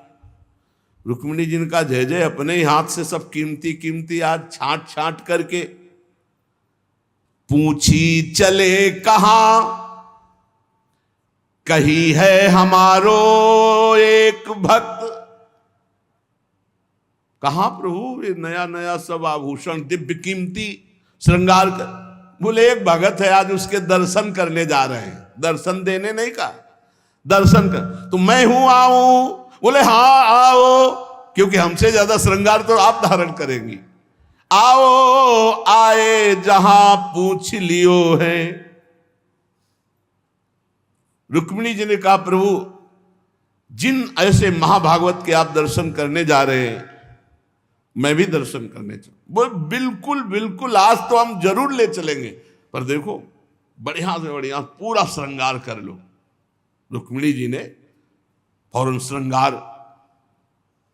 S1: रुक्मिणी जी का जय जय, अपने ही हाथ से सब कीमती कीमती आज छांट छांट करके। पूछी चले कहां कही है हमारो एक भक्त। कहां प्रभु ये नया नया सब आभूषण दिव्य कीमती श्रृंगार कर। बोले एक भगत है, आज उसके दर्शन करने जा रहे हैं। दर्शन देने नहीं कहा, दर्शन कर। तो मैं हूं, आऊं? बोले हाँ आओ, क्योंकि हमसे ज्यादा श्रृंगार तो आप धारण करेंगी। आओ आए जहां पूछ लियो है। रुक्मिणी जी ने कहा प्रभु जिन ऐसे महाभागवत के आप दर्शन करने जा रहे हैं, मैं भी दर्शन करने चाहूं। बोल बिल्कुल बिल्कुल, आज तो हम जरूर ले चलेंगे, पर देखो बढ़िया से बढ़िया पूरा श्रृंगार कर लो। रुक्मिणी जी ने फौरन श्रृंगार,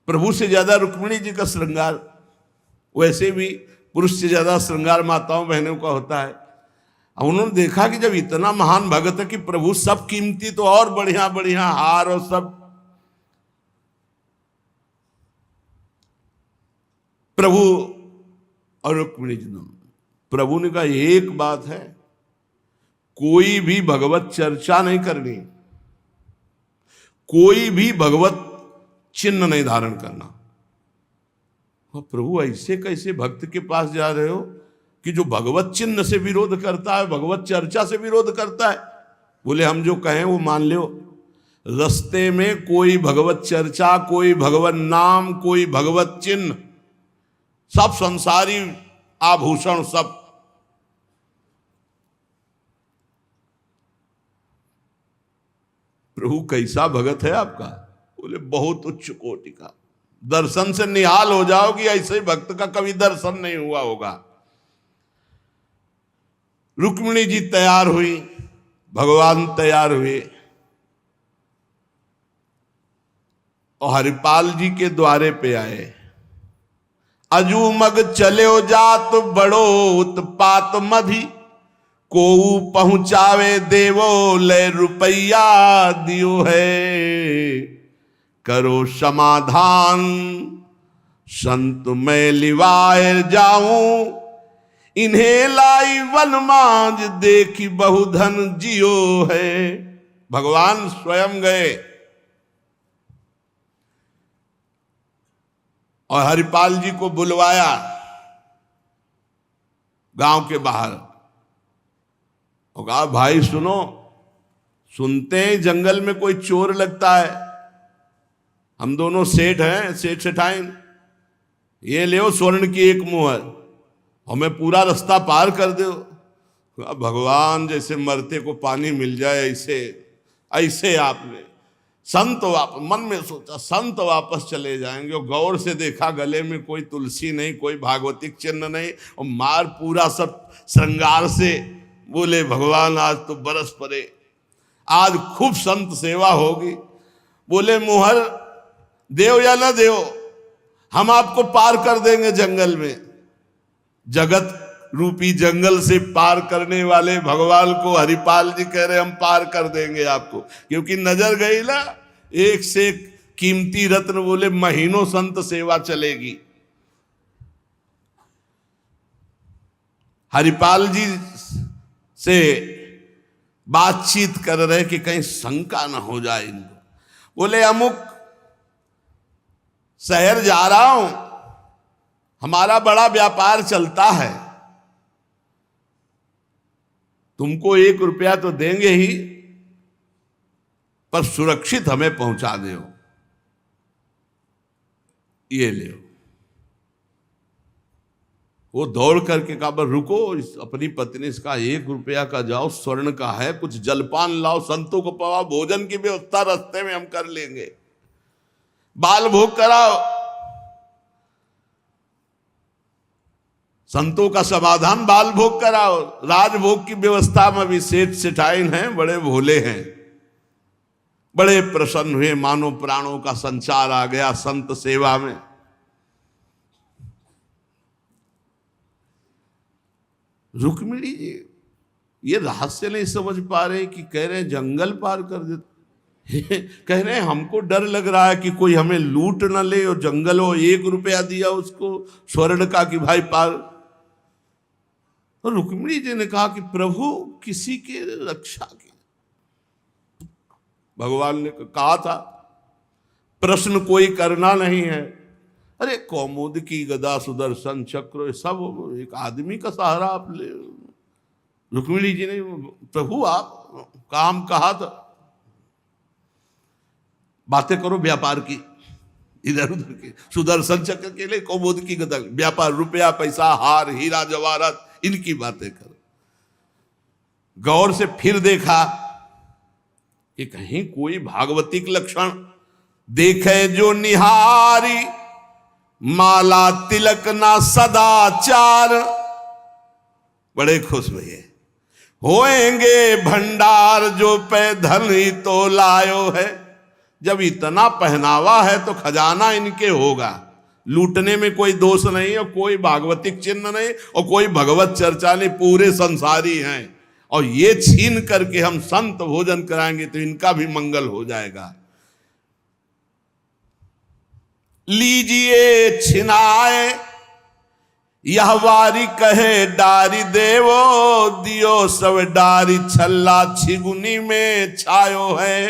S1: प्रभु से ज्यादा रुक्मिणी जी का श्रृंगार, वैसे भी पुरुष से ज्यादा श्रृंगार माताओं बहनों का होता है। अब उन्होंने देखा कि जब इतना महान भगत है कि प्रभु सब कीमती, तो और बढ़िया बढ़िया हार और सब। प्रभु और रुक्मिणी जी दोनों, प्रभु ने कहा एक बात है, कोई भी भगवत चर्चा नहीं करनी, कोई भी भगवत चिन्ह नहीं धारण करना। प्रभु ऐसे कैसे भक्त के पास जा रहे हो कि जो भगवत चिन्ह से विरोध करता है, भगवत चर्चा से विरोध करता है? बोले हम जो कहें वो मान लो। रास्ते में कोई भगवत चर्चा, कोई भगवत नाम, कोई भगवत चिन्ह, सब संसारी आभूषण सब। प्रभु कैसा भगत है आपका? बोले बहुत उच्च कोटि का, दर्शन से निहाल हो जाओगी, ऐसे भक्त का कभी दर्शन नहीं हुआ होगा। रुक्मिणी जी तैयार हुई, भगवान तैयार हुए और हरिपाल जी के द्वारे पे आए। अजू मग चलो जात बड़ो उत्पात मधि, को पहुंचावे देवो ले रुपया दियो है। करो समाधान संत मैं लिवाए जाऊं, इन्हें लाई वनमाज देखी बहुधन जियो है। भगवान स्वयं गए और हरिपाल जी को बुलवाया गांव के बाहर और कहा भाई सुनो, सुनते हैं जंगल में कोई चोर लगता है, हम दोनों सेठ हैं, सेठ सेठाइन, ये ले स्वर्ण की एक मुहर, हमें पूरा रास्ता पार कर दो। भगवान जैसे मरते को पानी मिल जाए ऐसे ऐसे आपने संत मन में सोचा संत वापस चले जाएंगे। और गौर से देखा गले में कोई तुलसी नहीं, कोई भागवतिक चिन्ह नहीं, और मार पूरा सब श्रृंगार से। बोले भगवान आज तो बरस पड़े, आज खूब संत सेवा होगी। बोले मुहर देव या ना देव, हम आपको पार कर देंगे जंगल में। जगत रूपी जंगल से पार करने वाले भगवान को हरिपाल जी कह रहे हम पार कर देंगे आपको, क्योंकि नजर गई ना एक से एक कीमती रत्न, बोले महीनों संत सेवा चलेगी। हरिपाल जी से बातचीत कर रहे कि कहीं शंका न हो जाए इनको। बोले अमुक शहर जा रहा हूं, हमारा बड़ा व्यापार चलता है, तुमको 1 रुपया तो देंगे ही, पर सुरक्षित हमें पहुंचा दो, ये ले। वो दौड़ करके कहा, पर रुको, अपनी पत्नी से कहा 1 रुपया का जाओ, स्वर्ण का है, कुछ जलपान लाओ, संतों को पवा, भोजन की व्यवस्था रास्ते में हम कर लेंगे, बाल भोग कराओ, संतों का समाधान बाल भोग कराओ। राजभोग की व्यवस्था में भी सेठ सेठाइन हैं, बड़े भोले हैं, बड़े प्रसन्न हुए, मानो प्राणों का संचार आ गया संत सेवा में। रुक्मिणी जी ये रहस्य नहीं समझ पा रहे कि कह रहे जंगल पार कर देते, कह रहे हमको डर लग रहा है कि कोई हमें लूट ना ले, और जंगल हो, 1 रुपया दिया उसको स्वर्ण का कि भाई पार। तो रुक्मिणी जी ने कहा कि प्रभु किसी के रक्षा की, भगवान ने कहा था प्रश्न कोई करना नहीं है। अरे कौमुद की गदा सुदर्शन चक्र सब एक आदमी का सहारा आप ले। रुक्मिणी जी ने, प्रभु आप काम कहा था, बातें करो व्यापार की, इधर उधर के, सुदर्शन चक्र के लिए कौमुद की गदा, व्यापार, रुपया पैसा, हार हीरा जवाहरात, इनकी बातें करो। गौर से फिर देखा कि कहीं कोई भागवतिक लक्षण देखे जो निहारी, माला तिलक ना सदाचार, बड़े खुश हुए। होएंगे भंडार जो पे धन ही तो लायो है, जब इतना पहनावा है तो खजाना इनके होगा, लूटने में कोई दोष नहीं और कोई भागवतिक चिन्ह नहीं और कोई भगवत चर्चा नहीं, पूरे संसारी हैं। और ये छीन करके हम संत भोजन कराएंगे तो इनका भी मंगल हो जाएगा। लीजिए छिनाए यह वारी, कहे डारी देवो, दियो सब डारी, छल्ला छिगुनी में छायो है।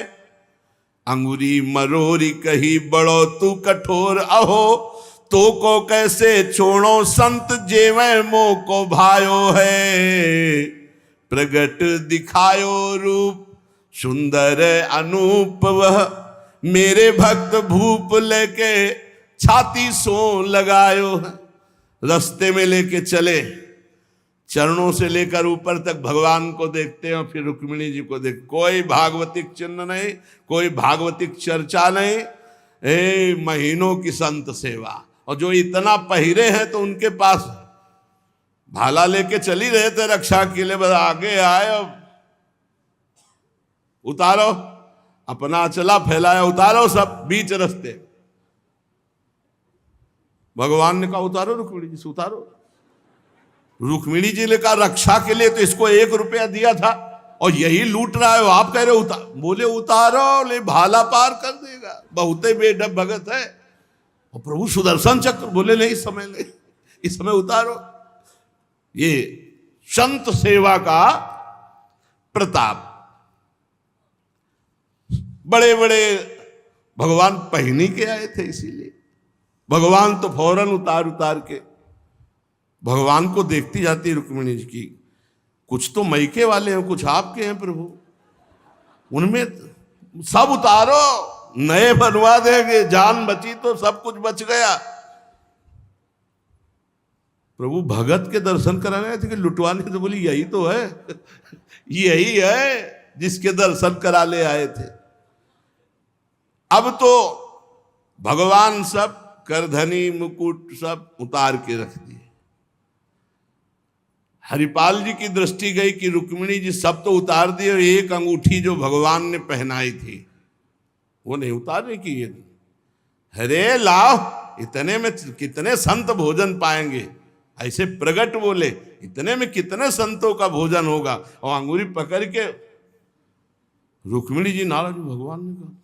S1: अंगुरी मरोरी कही बड़ो तू कठोर, अहो तो को कैसे छोड़ो संत जेवे मोह को भायो है। प्रगट दिखायो रूप सुंदर अनूप, वह मेरे भक्त भूप लेके छाती सो लगायो है। रास्ते में लेके चले, चरणों से लेकर ऊपर तक भगवान को देखते हैं, फिर रुक्मिणी जी को देख, कोई भागवतिक चिन्ह नहीं, कोई भागवतिक चर्चा नहीं, महीनों की संत सेवा। और जो इतना पहिरे हैं तो उनके पास भाला लेके चल ही रहे थे रक्षा के लिए, बस आगे आए, उतारो, अपना चला फैलाया, उतारो सब बीच रास्ते। भगवान ने कहा उतारो रुक्मिणी जी से, उतारो। रुक्मिणी जी ने कहा रक्षा के लिए तो इसको 1 रुपया दिया था और यही लूट रहा है, आप कह रहे उतार। बोले उतारो, ले भाला पार कर देगा, बहुते बेढब भगत है। और प्रभु सुदर्शन चक्र, बोले नहीं इस समय ले, इस समय उतारो। ये संत सेवा का प्रताप। बड़े बड़े भगवान पहनी के आए थे, इसीलिए भगवान तो फौरन उतार के भगवान को देखती जाती रुक्मिणी जी की, कुछ तो मैके वाले हैं, कुछ आपके हैं प्रभु, उनमें सब उतारो, नए बनवा देंगे, जान बची तो सब कुछ बच गया। प्रभु भगत के दर्शन कराने आए थे कि लुटवाने? तो बोली यही तो है, यही है जिसके दर्शन करा ले आए थे। अब तो भगवान सब करधनी मुकुट सब उतार के रख दिए। हरिपाल जी की दृष्टि गई कि रुक्मिणी जी सब तो उतार दिए, एक अंगूठी जो भगवान ने पहनाई थी वो नहीं उतारने की। ये अरे लाओ, इतने में कितने संत भोजन पाएंगे, ऐसे प्रगट बोले, इतने में कितने संतों का भोजन होगा। और अंगूरी पकड़ के रुक्मिणी जी नाराज, भगवान ने कहा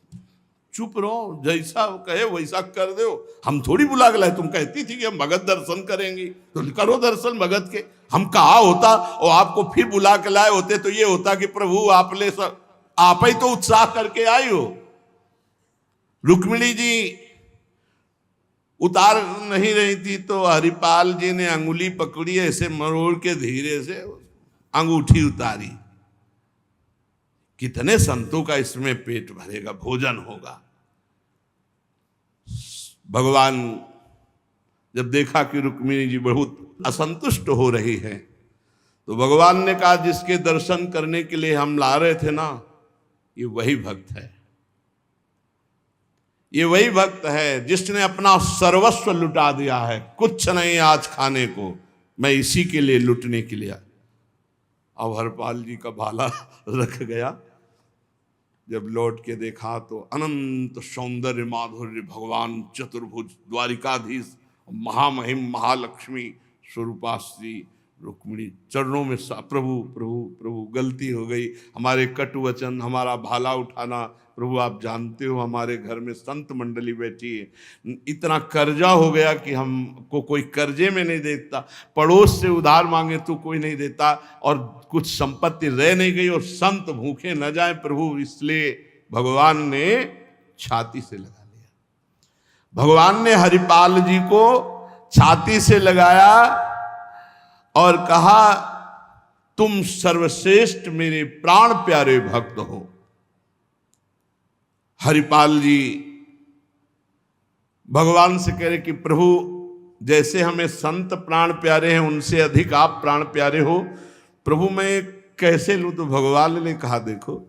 S1: चुप रहो, जैसा कहे वैसा कर दो, हम थोड़ी बुला के लाए। तुम कहती थी कि हम भगत दर्शन करेंगे, तो करो दर्शन भगत के। हम कहा होता और आपको फिर बुला के लाए होते तो ये होता कि प्रभु आप ले सब, आप ही तो उत्साह करके आई हो। रुक्मिणी जी उतार नहीं रही थी तो हरिपाल जी ने अंगुली पकड़ी, ऐसे मरोड़ के धीरे से अंगूठी उतारी। कितने संतों का इसमें पेट भरेगा, भोजन होगा। भगवान जब देखा कि रुक्मिणी जी बहुत असंतुष्ट हो रही है, तो भगवान ने कहा जिसके दर्शन करने के लिए हम ला रहे थे ना, ये वही भक्त है, ये वही भक्त है जिसने अपना सर्वस्व लुटा दिया है। कुछ नहीं आज खाने को, मैं इसी के लिए लुटने के लिए। अब हरपाल जी का भाला रख गया। जब लौट के देखा तो अनंत सौंदर्य माधुर्य भगवान चतुर्भुज द्वारिकाधीश महामहिम महालक्ष्मी स्वरूपा श्री रुक्मिणी चरणों में प्रभु प्रभु प्रभु गलती हो गई, हमारे कटु वचन, हमारा भाला उठाना। प्रभु आप जानते हो हमारे घर में संत मंडली बैठी है, इतना कर्जा हो गया कि हमको कोई कर्जे में नहीं देता, पड़ोस से उधार मांगे तो कोई नहीं देता, और कुछ संपत्ति रह नहीं गई और संत भूखे न जाए प्रभु, इसलिए भगवान ने छाती से लगा लिया। भगवान ने हरिपाल जी को छाती से लगाया और कहा तुम सर्वश्रेष्ठ मेरे प्राण प्यारे भक्त हो। हरिपाल जी भगवान से कह रहे कि प्रभु जैसे हमें संत प्राण प्यारे हैं उनसे अधिक आप प्राण प्यारे हो, प्रभु मैं कैसे लूं? तो भगवान ने कहा देखो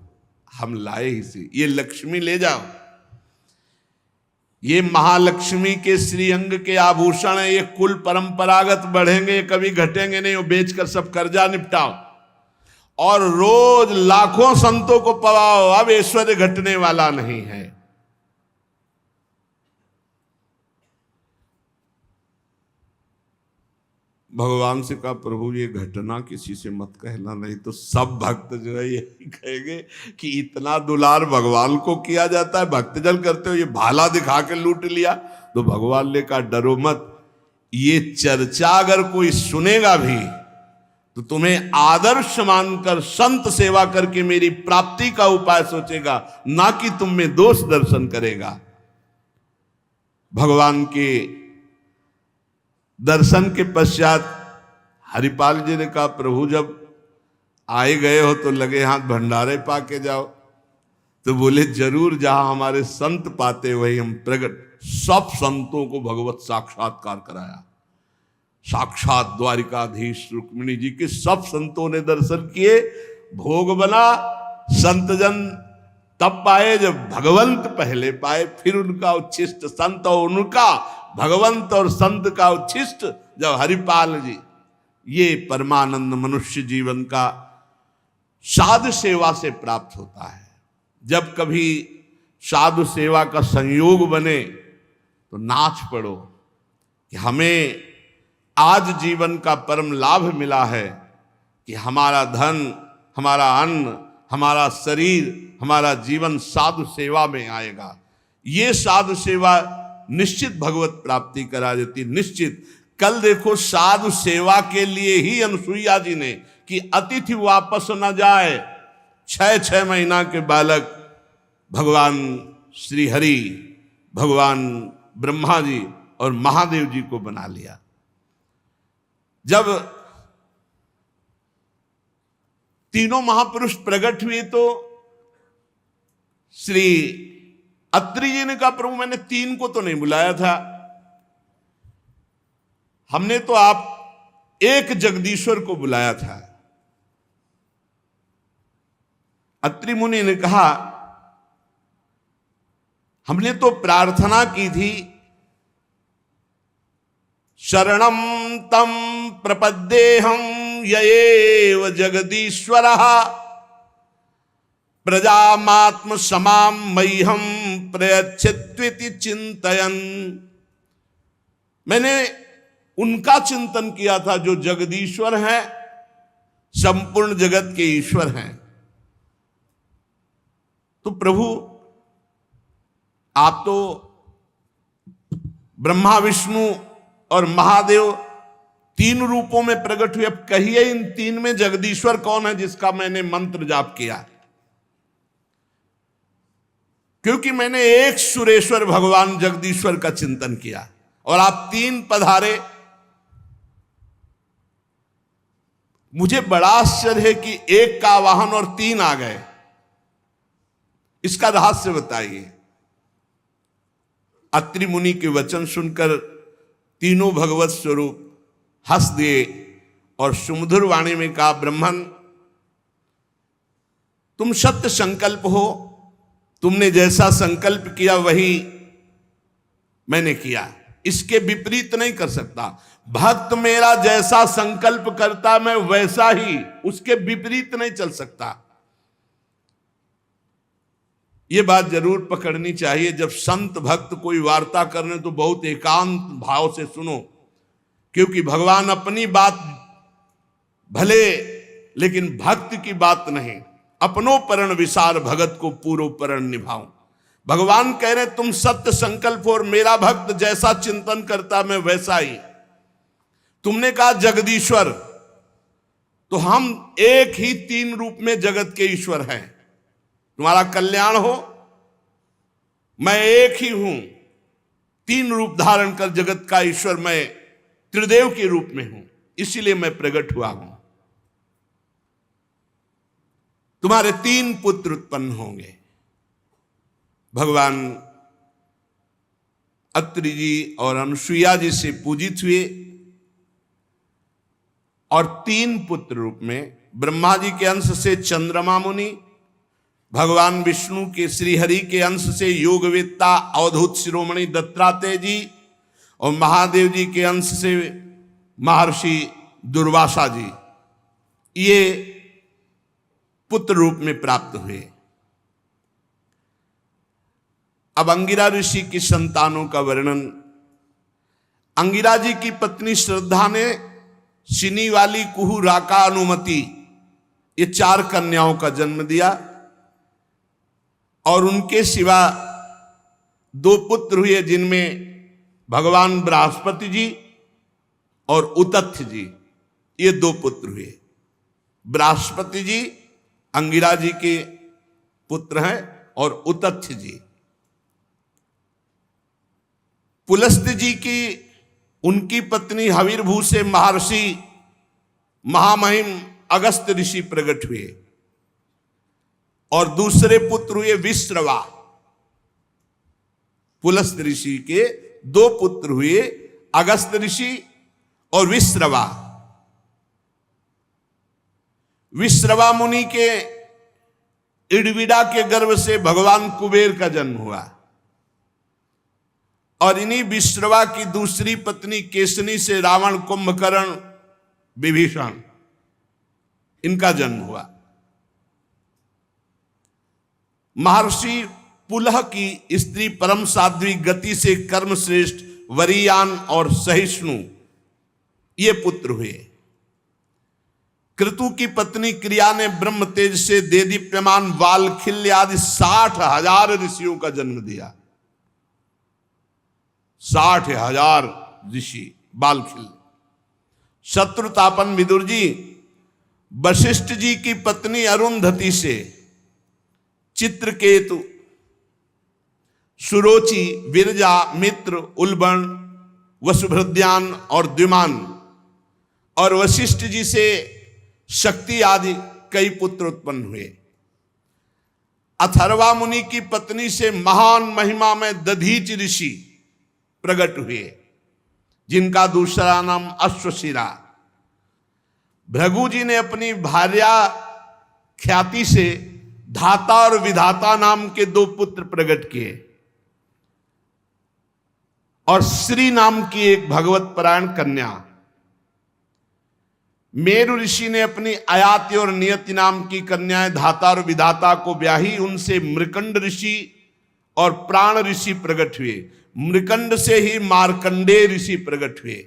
S1: हम लाए ही से, ये लक्ष्मी ले जाओ, ये महालक्ष्मी के श्रीअंग के आभूषण है, ये कुल परंपरागत बढ़ेंगे, कभी घटेंगे नहीं, वो बेचकर सब कर्जा निपटाओ और रोज लाखों संतों को पवाओ, अब ऐश्वर्य घटने वाला नहीं है। भगवान से कहा प्रभु ये घटना किसी से मत कहना, नहीं तो सब भक्त जो है यही कहेंगे कि इतना दुलार भगवान को किया जाता है, भक्तजन करते हो, ये भाला दिखा के लूट लिया। तो भगवान ने कहा डरो मत, ये चर्चा अगर कोई सुनेगा भी तो तुम्हें आदर्श मानकर संत सेवा करके मेरी प्राप्ति का उपाय सोचेगा, ना कि तुम में दोष दर्शन करेगा। भगवान के दर्शन के पश्चात हरिपाल जी ने कहा प्रभु जब आए गए हो तो लगे हाथ भंडारे पाके जाओ। तो बोले जरूर, जहां हमारे संत पाते वही हम प्रकट। सब संतों को भगवत साक्षात्कार कराया, साक्षात द्वारिकाधीश रुक्मिणी जी के सब संतों ने दर्शन किए, भोग बना, संतजन तब पाए जब भगवंत पहले पाए, फिर उनका उच्छिष्ट संत और उनका भगवंत और संत का उच्छिष्ट जब हरिपाल जी। ये परमानंद मनुष्य जीवन का साधु सेवा से प्राप्त होता है। जब कभी साधु सेवा का संयोग बने तो नाच पड़ो कि हमें आज जीवन का परम लाभ मिला है कि हमारा धन, हमारा अन्न, हमारा शरीर, हमारा जीवन साधु सेवा में आएगा। ये साधु सेवा निश्चित भगवत प्राप्ति करा देती, निश्चित। कल देखो साधु सेवा के लिए ही अनुसुईया जी ने कि अतिथि वापस न जाए, 6 महीना के बालक भगवान श्री हरि, भगवान ब्रह्मा जी और महादेव जी को बना लिया। जब तीनों महापुरुष प्रकट हुए तो श्री अत्रि जी ने कहा प्रभु मैंने 3 को तो नहीं बुलाया था, हमने तो आप एक जगदीश्वर को बुलाया था। अत्रि मुनि ने कहा हमने तो प्रार्थना की थी शरणम तम प्रपद्येहम यएव जगदीश्वरः प्रजामात्म समाम मह्यम प्रयच्छत्विति चिंतयन्। मैंने उनका चिंतन किया था जो जगदीश्वर हैं, संपूर्ण जगत के ईश्वर हैं। तो प्रभु आप तो ब्रह्मा विष्णु और महादेव तीन रूपों में प्रकट हुए। अब कहिए इन तीन में जगदीश्वर कौन है जिसका मैंने मंत्र जाप किया? क्योंकि मैंने एक सुरेश्वर भगवान जगदीश्वर का चिंतन किया और आप तीन पधारे। मुझे बड़ा आश्चर्य है कि एक का आवाहन और तीन आ गए। इसका रहस्य बताइए। अत्रि मुनि के वचन सुनकर तीनों भगवत स्वरूप हंस दिए और सुमधुर वाणी में कहा, ब्रह्मन तुम सत्य संकल्प हो, तुमने जैसा संकल्प किया वही मैंने किया, इसके विपरीत नहीं कर सकता। भक्त मेरा जैसा संकल्प करता मैं वैसा ही, उसके विपरीत नहीं चल सकता। यह बात जरूर पकड़नी चाहिए। जब संत भक्त कोई वार्ता करने तो बहुत एकांत भाव से सुनो, क्योंकि भगवान अपनी बात भले लेकिन भक्त की बात नहीं। अपनो परण विसार भगत को पूरो परण निभाऊं। भगवान कह रहे तुम सत्य संकल्प और मेरा भक्त जैसा चिंतन करता मैं वैसा ही। तुमने कहा जगदीश्वर, तो हम एक ही तीन रूप में जगत के ईश्वर हैं। तुम्हारा कल्याण हो, मैं एक ही हूं, तीन रूप धारण कर जगत का ईश्वर मैं त्रिदेव के रूप में हूं, इसीलिए मैं प्रकट हुआ हूं। तुम्हारे तीन पुत्र उत्पन्न होंगे। भगवान अत्रि जी और अनुसुईया जी से पूजित हुए और तीन पुत्र रूप में ब्रह्मा जी के अंश से चंद्रमा मुनि, भगवान विष्णु के श्रीहरि के अंश से योगवेत्ता अवधूत शिरोमणि दत्तात्रेय जी और महादेव जी के अंश से महर्षि दुर्वासा जी, ये पुत्र रूप में प्राप्त हुए। अब अंगिरा ऋषि की संतानों का वर्णन। अंगिरा जी की पत्नी श्रद्धा ने सिनी वाली, कुहू, राका, अनुमति, ये चार कन्याओं का जन्म दिया और उनके सिवा दो पुत्र हुए जिनमें भगवान बृहस्पति जी और उतथ्य जी, ये दो पुत्र हुए। बृहस्पति जी अंगिरा जी के पुत्र हैं और उतथ्य जी। पुलस्त्य जी की उनकी पत्नी हविर्भू से महर्षि महामहिम अगस्त्य ऋषि प्रकट हुए और दूसरे पुत्र हुए विश्रवा। पुलस्त्य ऋषि के दो पुत्र हुए, अगस्त्य ऋषि और विश्रवा। विश्रवा मुनि के इडविडा के गर्भ से भगवान कुबेर का जन्म हुआ और इन्हीं विश्रवा की दूसरी पत्नी केसनी से रावण, कुंभकर्ण, विभीषण, इनका जन्म हुआ। महर्षि पुलह की स्त्री परम साध्वी गति से कर्मश्रेष्ठ वरीयान और सहिष्णु, ये पुत्र हुए। क्रतु की पत्नी क्रिया ने ब्रह्म तेज से देदीप्यमान वालखिल्य आदि 60,000 ऋषियों का जन्म दिया। 60,000 ऋषि बालखिल्य। शत्रुतापन विदुर जी वशिष्ठ जी की पत्नी अरुंधति से चित्रकेतु, सुरोचि, विरजा, मित्र, उल्बण, वसुभृद्यान और द्विमान, और वशिष्ठ जी से शक्ति आदि कई पुत्र उत्पन्न हुए। अथर्वा मुनि की पत्नी से महान महिमा में दधीच ऋषि प्रकट हुए जिनका दूसरा नाम अश्वशिरा। भृगु जी ने अपनी भार्या ख्याति से धाता और विधाता नाम के दो पुत्र प्रकट किए और श्री नाम की एक भगवत परायण कन्या। मेरु ऋषि ने अपनी आयाति और नियति नाम की कन्याएं धाता और विधाता को ब्याही। उनसे मृकंड ऋषि और प्राण ऋषि प्रकट हुए। मृकंड से ही मार्कंडेय ऋषि प्रकट हुए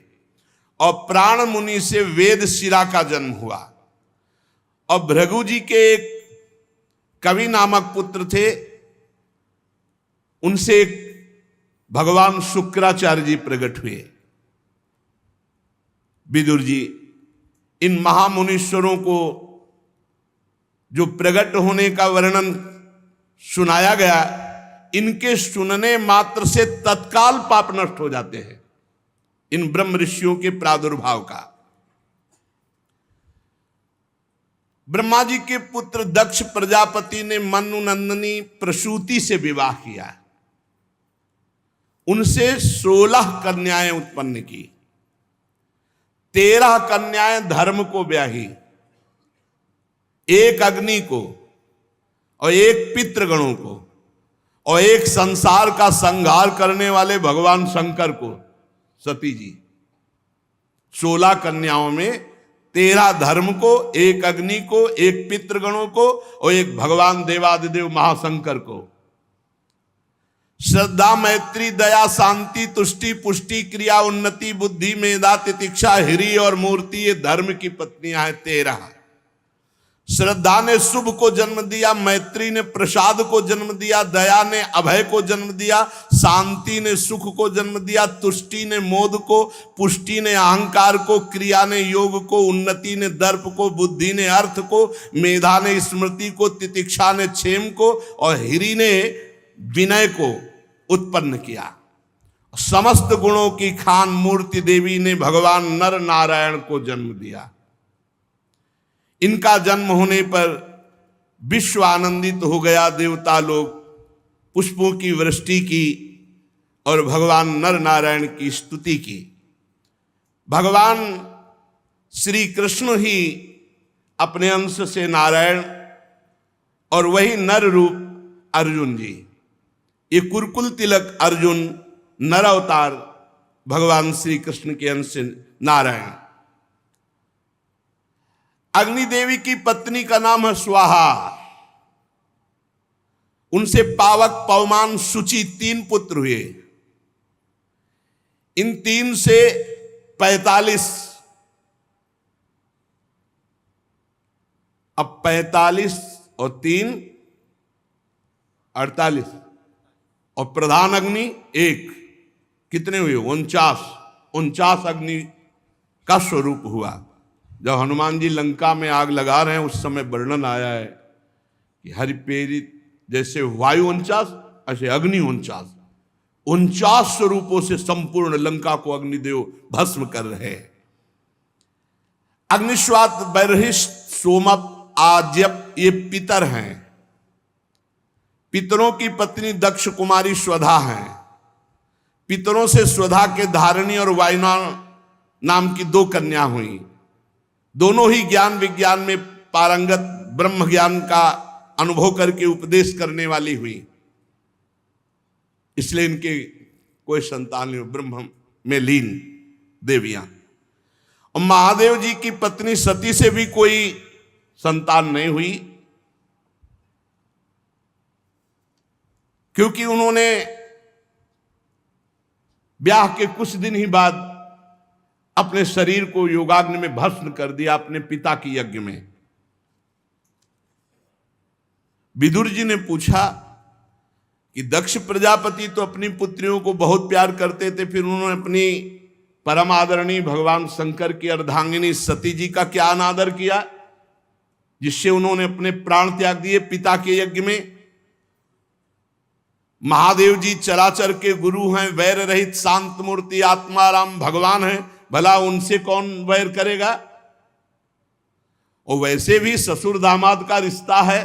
S1: और प्राण मुनि से वेद शिरा का जन्म हुआ। और भृगु जी के एक कवि नामक पुत्र थे उनसे भगवान शुक्राचार्य जी प्रकट हुए। विदुर जी, इन महामुनीश्वरों को जो प्रकट होने का वर्णन सुनाया गया, इनके सुनने मात्र से तत्काल पाप नष्ट हो जाते हैं, इन ब्रह्म ऋषियों के प्रादुर्भाव का। ब्रह्मा जी के पुत्र दक्ष प्रजापति ने मनु नंदनी प्रसूति से विवाह किया, उनसे 16 कन्याएं उत्पन्न की। 13 कन्याएं धर्म को ब्याही, 1 अग्नि को और 1 पितृगणों को और 1 संसार का संहार करने वाले भगवान शंकर को, सती जी। 16 कन्याओं में 13 धर्म को, 1 अग्नि को, 1 पितृगणों को और 1 भगवान देवादिदेव महाशंकर को। श्रद्धा, मैत्री, दया, शांति, तुष्टि, पुष्टि, क्रिया, उन्नति, बुद्धि, मेधा, तितिक्षा, हिरी और मूर्ति, ये धर्म की पत्नियां हैं 13। श्रद्धा ने शुभ को जन्म दिया, मैत्री ने प्रसाद को जन्म दिया, दया ने अभय को जन्म दिया, शांति ने सुख को जन्म दिया, तुष्टि ने मोद को, पुष्टि ने अहंकार को, क्रिया ने योग को, उन्नति ने दर्प को, बुद्धि ने अर्थ को, मेधा ने स्मृति को, तितिक्षा ने क्षेम को और हिरी ने विनय को उत्पन्न किया। समस्त गुणों की खान मूर्ति देवी ने भगवान नर नारायण को जन्म दिया। इनका जन्म होने पर विश्व आनंदित हो गया। देवता लोग पुष्पों की वृष्टि की और भगवान नर नारायण की स्तुति की। भगवान श्री कृष्ण ही अपने अंश से नारायण और वही नर रूप अर्जुन जी, ये कुरकुल तिलक अर्जुन नर अवतार भगवान श्री कृष्ण के अंश से नारायण। अग्नि देवी की पत्नी का नाम है स्वाहा। उनसे पावक, पवमान, शुचि 3 पुत्र हुए। इन 3 से 45, अब 45 और 3 48 और प्रधान अग्नि 1, कितने हुए? 49 अग्नि का स्वरूप हुआ। जब हनुमान जी लंका में आग लगा रहे हैं उस समय वर्णन आया है कि हरिप्रेरित जैसे वायु 49 ऐसे अग्नि 49 स्वरूपों से संपूर्ण लंका को अग्निदेव भस्म कर रहे हैं। अग्निश्वात, बर्हिष्ठ, सोमप, आज्यप ये पितर हैं। पितरों की पत्नी दक्ष कुमारी स्वधा है। पितरों से स्वधा के धारिणी और वायुना नाम की 2 कन्या हुई। दोनों ही ज्ञान विज्ञान में पारंगत, ब्रह्म ज्ञान का अनुभव करके उपदेश करने वाली हुई, इसलिए इनके कोई संतान नहीं, ब्रह्म में लीन देवियां। और महादेव जी की पत्नी सती से भी कोई संतान नहीं हुई, क्योंकि उन्होंने ब्याह के कुछ दिन ही बाद अपने शरीर को योगाग्नि में भस्म कर दिया अपने पिता की यज्ञ में। विदुर जी ने पूछा कि दक्ष प्रजापति तो अपनी पुत्रियों को बहुत प्यार करते थे, फिर उन्होंने अपनी परम आदरणीय भगवान शंकर की अर्धांगिनी सती जी का क्या अनादर किया, जिससे उन्होंने अपने प्राण त्याग दिए पिता के यज्ञ में। महादेव जी चराचर के गुरु हैं, वैर रहित शांत मूर्ति आत्माराम भगवान हैं, भला उनसे कौन वैर करेगा। और वैसे भी ससुर दामाद का रिश्ता है।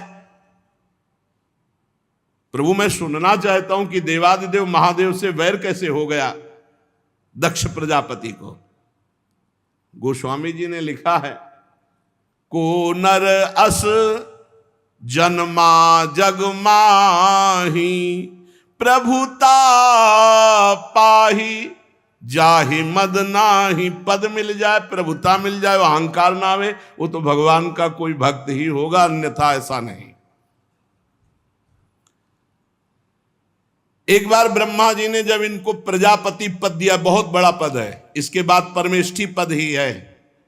S1: प्रभु, मैं सुनना चाहता हूं कि देवादिदेव महादेव से वैर कैसे हो गया दक्ष प्रजापति को। गोस्वामी जी ने लिखा है, को नर अस जन्मा जग माही, प्रभुता पाही जाहि मद नाही। पद मिल जाए, प्रभुता मिल जाए, वो अहंकार ना आवे, वो तो भगवान का कोई भक्त ही होगा, अन्यथा ऐसा नहीं। एक बार ब्रह्मा जी ने जब इनको प्रजापति पद दिया, बहुत बड़ा पद है, इसके बाद परमेष्ठी पद ही है।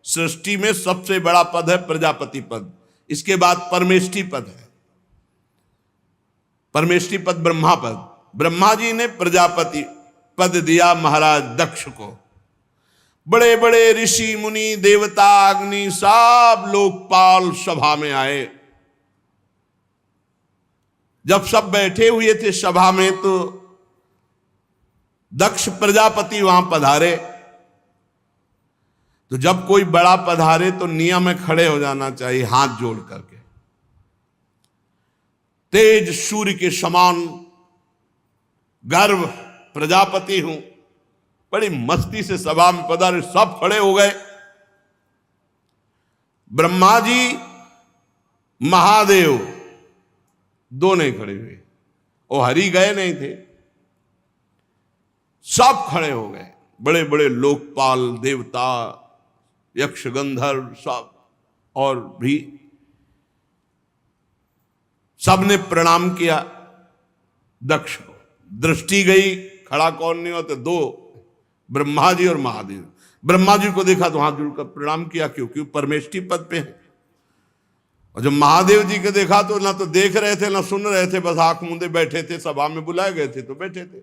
S1: सृष्टि में सबसे बड़ा पद है प्रजापति पद, इसके बाद परमेष्ठी पद है। परमेष्ठी पद ब्रह्मा पद, ब्रह्मा जी ने प्रजापति पद दिया महाराज दक्ष को। बड़े बड़े ऋषि मुनि देवता अग्नि सब लोकपाल सभा में आए। जब सब बैठे हुए थे सभा में तो दक्ष प्रजापति वहां पधारे। तो जब कोई बड़ा पधारे तो नियम में खड़े हो जाना चाहिए हाथ जोड़ करके। तेज सूर्य के समान गर्व प्रजापति हूं, बड़ी मस्ती से सभा में पधारे, सब खड़े हो गए। ब्रह्मा जी महादेव दो नहीं खड़े हुए, वो हरि गए नहीं थे, सब खड़े हो गए। बड़े बड़े लोकपाल देवता यक्ष गंधर्व सब और भी सबने प्रणाम किया दक्ष को। दृष्टि गई, खड़ा कौन नहीं होते, दो ब्रह्मा जी और महादेव। ब्रह्मा जी को देखा तो हाथ जोड़कर प्रणाम किया, क्योंकि परमेष्ठी पद पे है। और जब महादेव जी को देखा तो ना तो देख रहे थे ना सुन रहे थे, बस आंख मूंदे बैठे थे। सभा में बुलाए गए थे तो बैठे थे,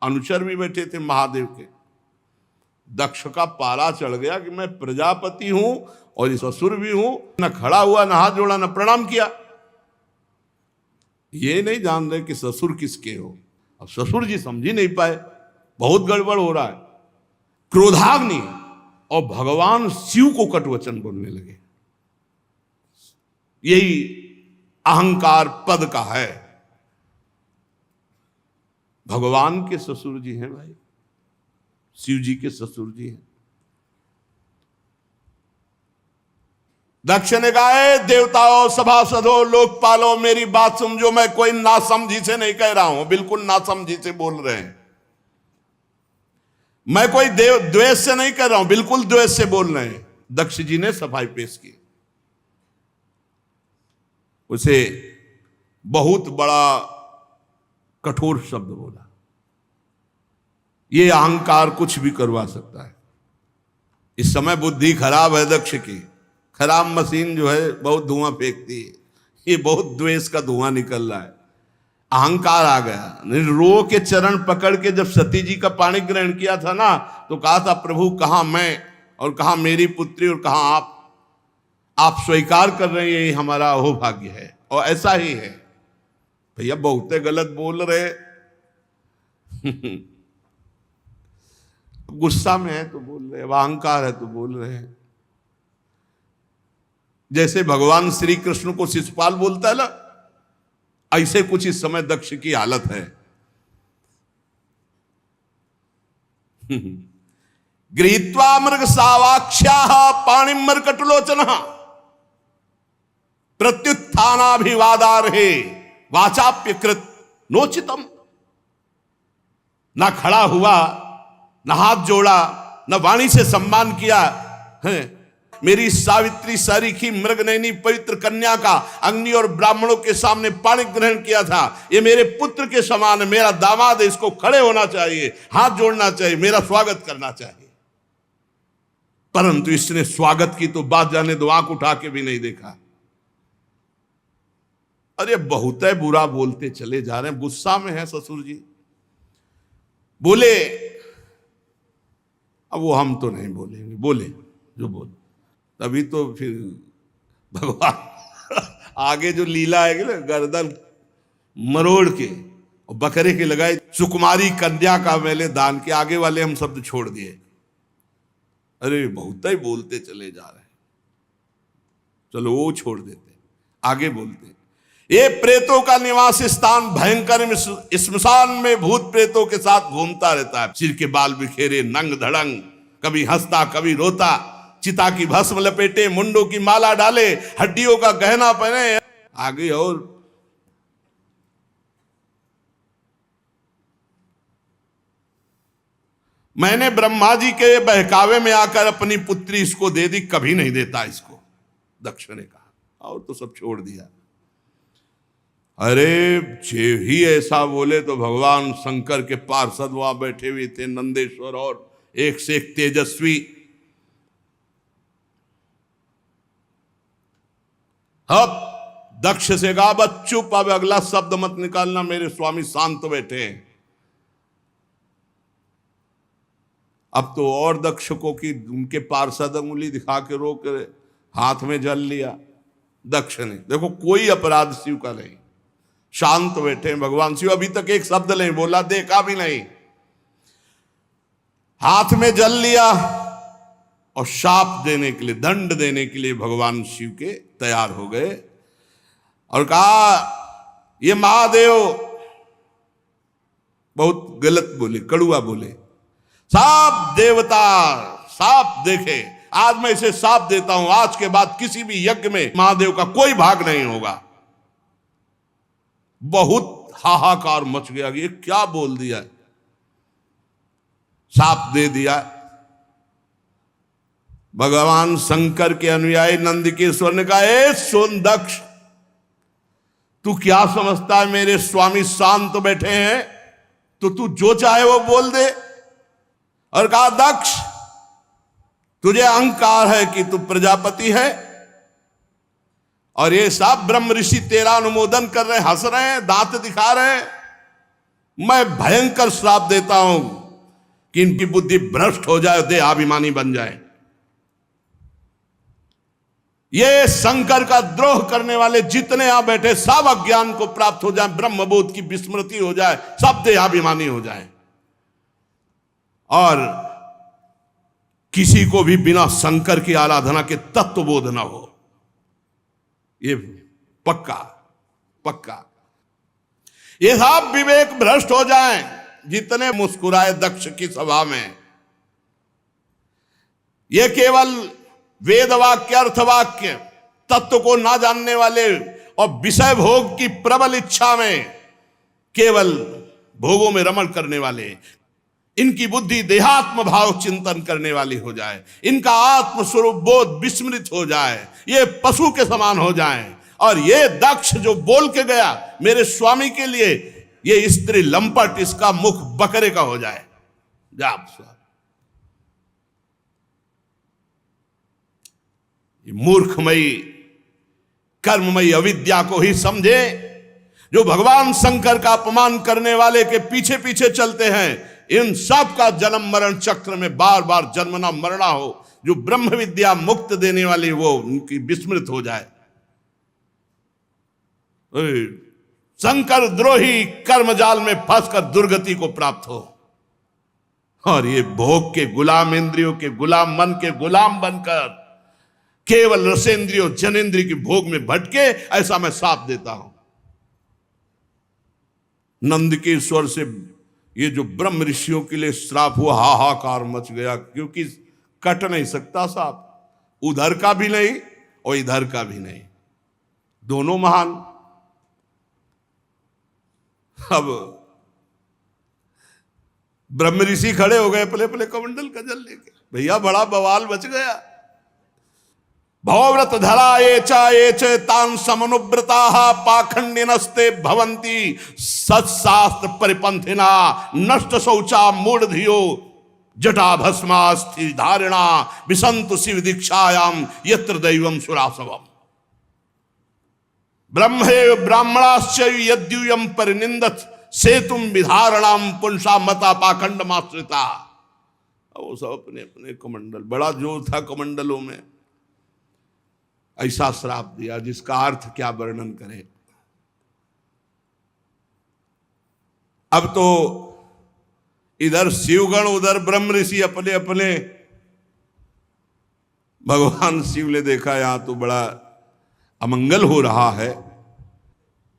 S1: अनुचर भी बैठे थे महादेव के। दक्ष का पारा चढ़ गया कि मैं प्रजापति हूं और ससुर भी हूं, ना खड़ा हुआ ना हाथ जोड़ा ना प्रणाम किया। ये नहीं जान रहे कि ससुर किसके हो। अब ससुर जी समझ ही नहीं पाए, बहुत गड़बड़ हो रहा है। क्रोधाग्नि और भगवान शिव को कटवचन बोलने लगे। यही अहंकार पद का है। भगवान के ससुर जी हैं भाई, शिव जी के ससुर जी हैं। दक्ष ने कहा, देवताओं सभासदों लोकपालों मेरी बात समझो, मैं कोई नासमझी से नहीं कह रहा हूं, बिल्कुल नासमझी से बोल रहे हैं। मैं कोई द्वेष से नहीं कर रहा हूं, बिल्कुल द्वेष से बोल रहे हैं। दक्ष जी ने सफाई पेश की। उसे बहुत बड़ा कठोर शब्द बोला, ये अहंकार कुछ भी करवा सकता है। इस समय बुद्धि खराब है दक्ष की, खराब मशीन जो है बहुत धुआं फेंकती है। ये बहुत द्वेष का धुआं निकल रहा है, अहंकार आ गया। रो के चरण पकड़ के जब सती जी का पाणी ग्रहण किया था ना, तो कहा था प्रभु कहां मैं और कहां मेरी पुत्री और कहां आप स्वीकार कर रहे हैं, ये हमारा अहोभाग्य है। और ऐसा ही है भैया, बहुते गलत बोल रहे गुस्सा में है तो बोल रहे, अहंकार है तो बोल रहे हैं। जैसे भगवान श्री कृष्ण को शिशुपाल बोलता है ना, ऐसे कुछ इस समय दक्ष की हालत है। गृहीत्वा मृग सावाक्ष्या पाणिम मर्कटलोचन प्रत्युत्थानाभिवादार्हे वाचाप्यकृत नोचितम। ना खड़ा हुआ, ना हाथ जोड़ा, ना वाणी से सम्मान किया है। मेरी सावित्री सरीखी मृगनयनी पवित्र कन्या का अग्नि और ब्राह्मणों के सामने पाणी ग्रहण किया था। ये मेरे पुत्र के समान है, मेरा दामाद है, इसको खड़े होना चाहिए, हाथ जोड़ना चाहिए, मेरा स्वागत करना चाहिए। परंतु इसने स्वागत की तो बात जाने दो, आंख उठा के भी नहीं देखा। अरे बहुत है बुरा बोलते चले जा रहे हैं। गुस्सा में है ससुर जी, बोले अब वो हम तो नहीं बोलेंगे, बोले जो बोले। तभी तो फिर भगवान आगे जो लीला है ना, गर्दन मरोड़ के और बकरे के लगाए, सुकुमारी कन्या का मैंने दान के आगे वाले हम शब्द छोड़ दिए। अरे बहुत ही बोलते चले जा रहे हैं, चलो वो छोड़ देते, आगे बोलते। ये प्रेतों का निवास स्थान भयंकर श्मशान में भूत प्रेतों के साथ घूमता रहता है। सिर के बाल बिखेरे, नंग धड़ंग, कभी हंसता कभी रोता, चिता की भस्म लपेटे, मुंडों की माला डाले, हड्डियों का गहना पहने। आगे और मैंने ब्रह्मा जी के बहकावे में आकर अपनी पुत्री इसको दे दी, कभी नहीं देता इसको, दक्ष ने कहा, और तो सब छोड़ दिया। अरे जे ही ऐसा बोले तो भगवान शंकर के पार्षद वहां बैठे हुए थे, नंदेश्वर, और एक से एक तेजस्वी। अब दक्ष से कहा बस चुप, अब अगला शब्द मत निकालना, मेरे स्वामी शांत बैठे हैं। अब तो और दक्षकों की उनके पार्षद उंगली दिखा के रोक हाथ में जल लिया। दक्ष ने, देखो कोई अपराध शिव का नहीं, शांत बैठे हैं भगवान शिव, अभी तक एक शब्द नहीं बोला, देखा भी नहीं, हाथ में जल लिया और शाप देने के लिए, दंड देने के लिए भगवान शिव के तैयार हो गए और कहा ये महादेव बहुत गलत बोले, कड़ुआ बोले, साप देवता साप देखे, आज मैं इसे साप देता हूं, आज के बाद किसी भी यज्ञ में महादेव का कोई भाग नहीं होगा। बहुत हाहाकार मच गया, ये क्या बोल दिया, साप दे दिया। भगवान शंकर के अनुयायी नंदिकेश्वर ने कहा, ए सोन दक्ष, तू क्या समझता है, मेरे स्वामी शांत बैठे हैं तो तू जो चाहे वो बोल दे। और कहा दक्ष, तुझे अहंकार है कि तू प्रजापति है, और ये सब ब्रह्म ऋषि तेरा अनुमोदन कर रहे हैं, हंस रहे हैं, दांत दिखा रहे हैं। मैं भयंकर श्राप देता हूं कि इनकी बुद्धि भ्रष्ट हो जाए, देहाभिमानी बन जाए। ये शंकर का द्रोह करने वाले जितने यहां बैठे सब अज्ञान को प्राप्त हो जाए, ब्रह्मबोध की विस्मृति हो जाए, सब देहाभिमानी हो जाए, और किसी को भी बिना शंकर की आराधना के तत्वबोध न हो। ये पक्का पक्का, ये सब विवेक भ्रष्ट हो जाएं। जितने मुस्कुराए दक्ष की सभा में, ये केवल वेद वाक्य अर्थवाक्य तत्व को ना जानने वाले और विषय भोग की प्रबल इच्छा में केवल भोगों में रमण करने वाले, इनकी बुद्धि देहात्म भाव चिंतन करने वाली हो जाए, इनका आत्मस्वरूप बोध विस्मृत हो जाए, ये पशु के समान हो जाएं। और ये दक्ष जो बोल के गया मेरे स्वामी के लिए, ये स्त्री लंपट, इसका मुख बकरे का हो जाए। मूर्खमयी कर्ममयी अविद्या को ही समझे, जो भगवान शंकर का अपमान करने वाले के पीछे पीछे चलते हैं। इन सब का जन्म मरण चक्र में बार बार जन्मना मरना हो, जो ब्रह्म विद्या मुक्त देने वाली वो उनकी विस्मृत हो जाए। शंकर द्रोही कर्मजाल में फंसकर दुर्गति को प्राप्त हो, और ये भोग के गुलाम, इंद्रियों के गुलाम, मन के गुलाम बनकर केवल रसेंद्रियों जनेंद्रिय के भोग में भटके, ऐसा मैं साप देता हूं। नंदिकेश्वर से ये जो ब्रह्म ऋषियों के लिए श्राप हुआ, हाहाकार मच गया, क्योंकि कट नहीं सकता सांप, उधर का भी नहीं और इधर का भी नहीं, दोनों महान। अब ब्रह्म ऋषि खड़े हो गए पले पले कमंडल का जल लेके, भैया बड़ा बवाल बच गया। भवव्रत धरा ये च तान समनुव्रता पाखंडिनस्ते भवंती सत्शास्त्र परिपंथिना नष्ट शौचा मूढ़धियो जटा भस्मास्थि धारिणा विसंतु शिव दीक्षायाम यत्र दैवम सुरासवम ब्रह्मे ब्राह्मणाश्च यद्यूयम परिनिंदत सेतुम विधारणाम पुंसा मता पाखंड माश्रिता। वो सब अपने अपने कमंडल, बड़ा जोर था कमंडलों में, ऐसा श्राप दिया जिसका अर्थ क्या वर्णन करें। अब तो इधर शिवगण उधर ब्रह्म ऋषि अपने अपने। भगवान शिव ने देखा यहां तो बड़ा अमंगल हो रहा है।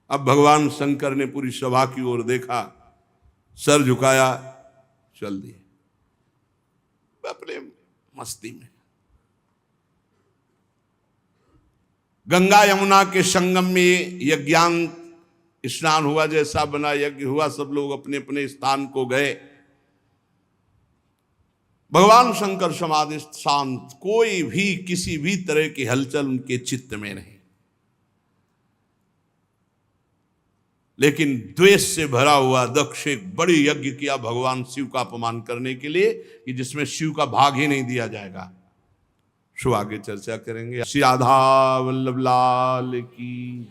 S1: अब भगवान शंकर ने पूरी सभा की ओर देखा, सर झुकाया, चल दिए अपने मस्ती में। गंगा यमुना के संगम में यज्ञान स्नान हुआ, जैसा बना यज्ञ हुआ, सब लोग अपने अपने स्थान को गए। भगवान शंकर समाधि शांत, कोई भी किसी भी तरह की हलचल उनके चित्त में नहीं, लेकिन द्वेष से भरा हुआ दक्ष एक बड़ी यज्ञ किया भगवान शिव का अपमान करने के लिए, कि जिसमें शिव का भाग ही नहीं दिया जाएगा। सो आगे चर्चा करेंगे। श्री राधा वल्लभ लाल की।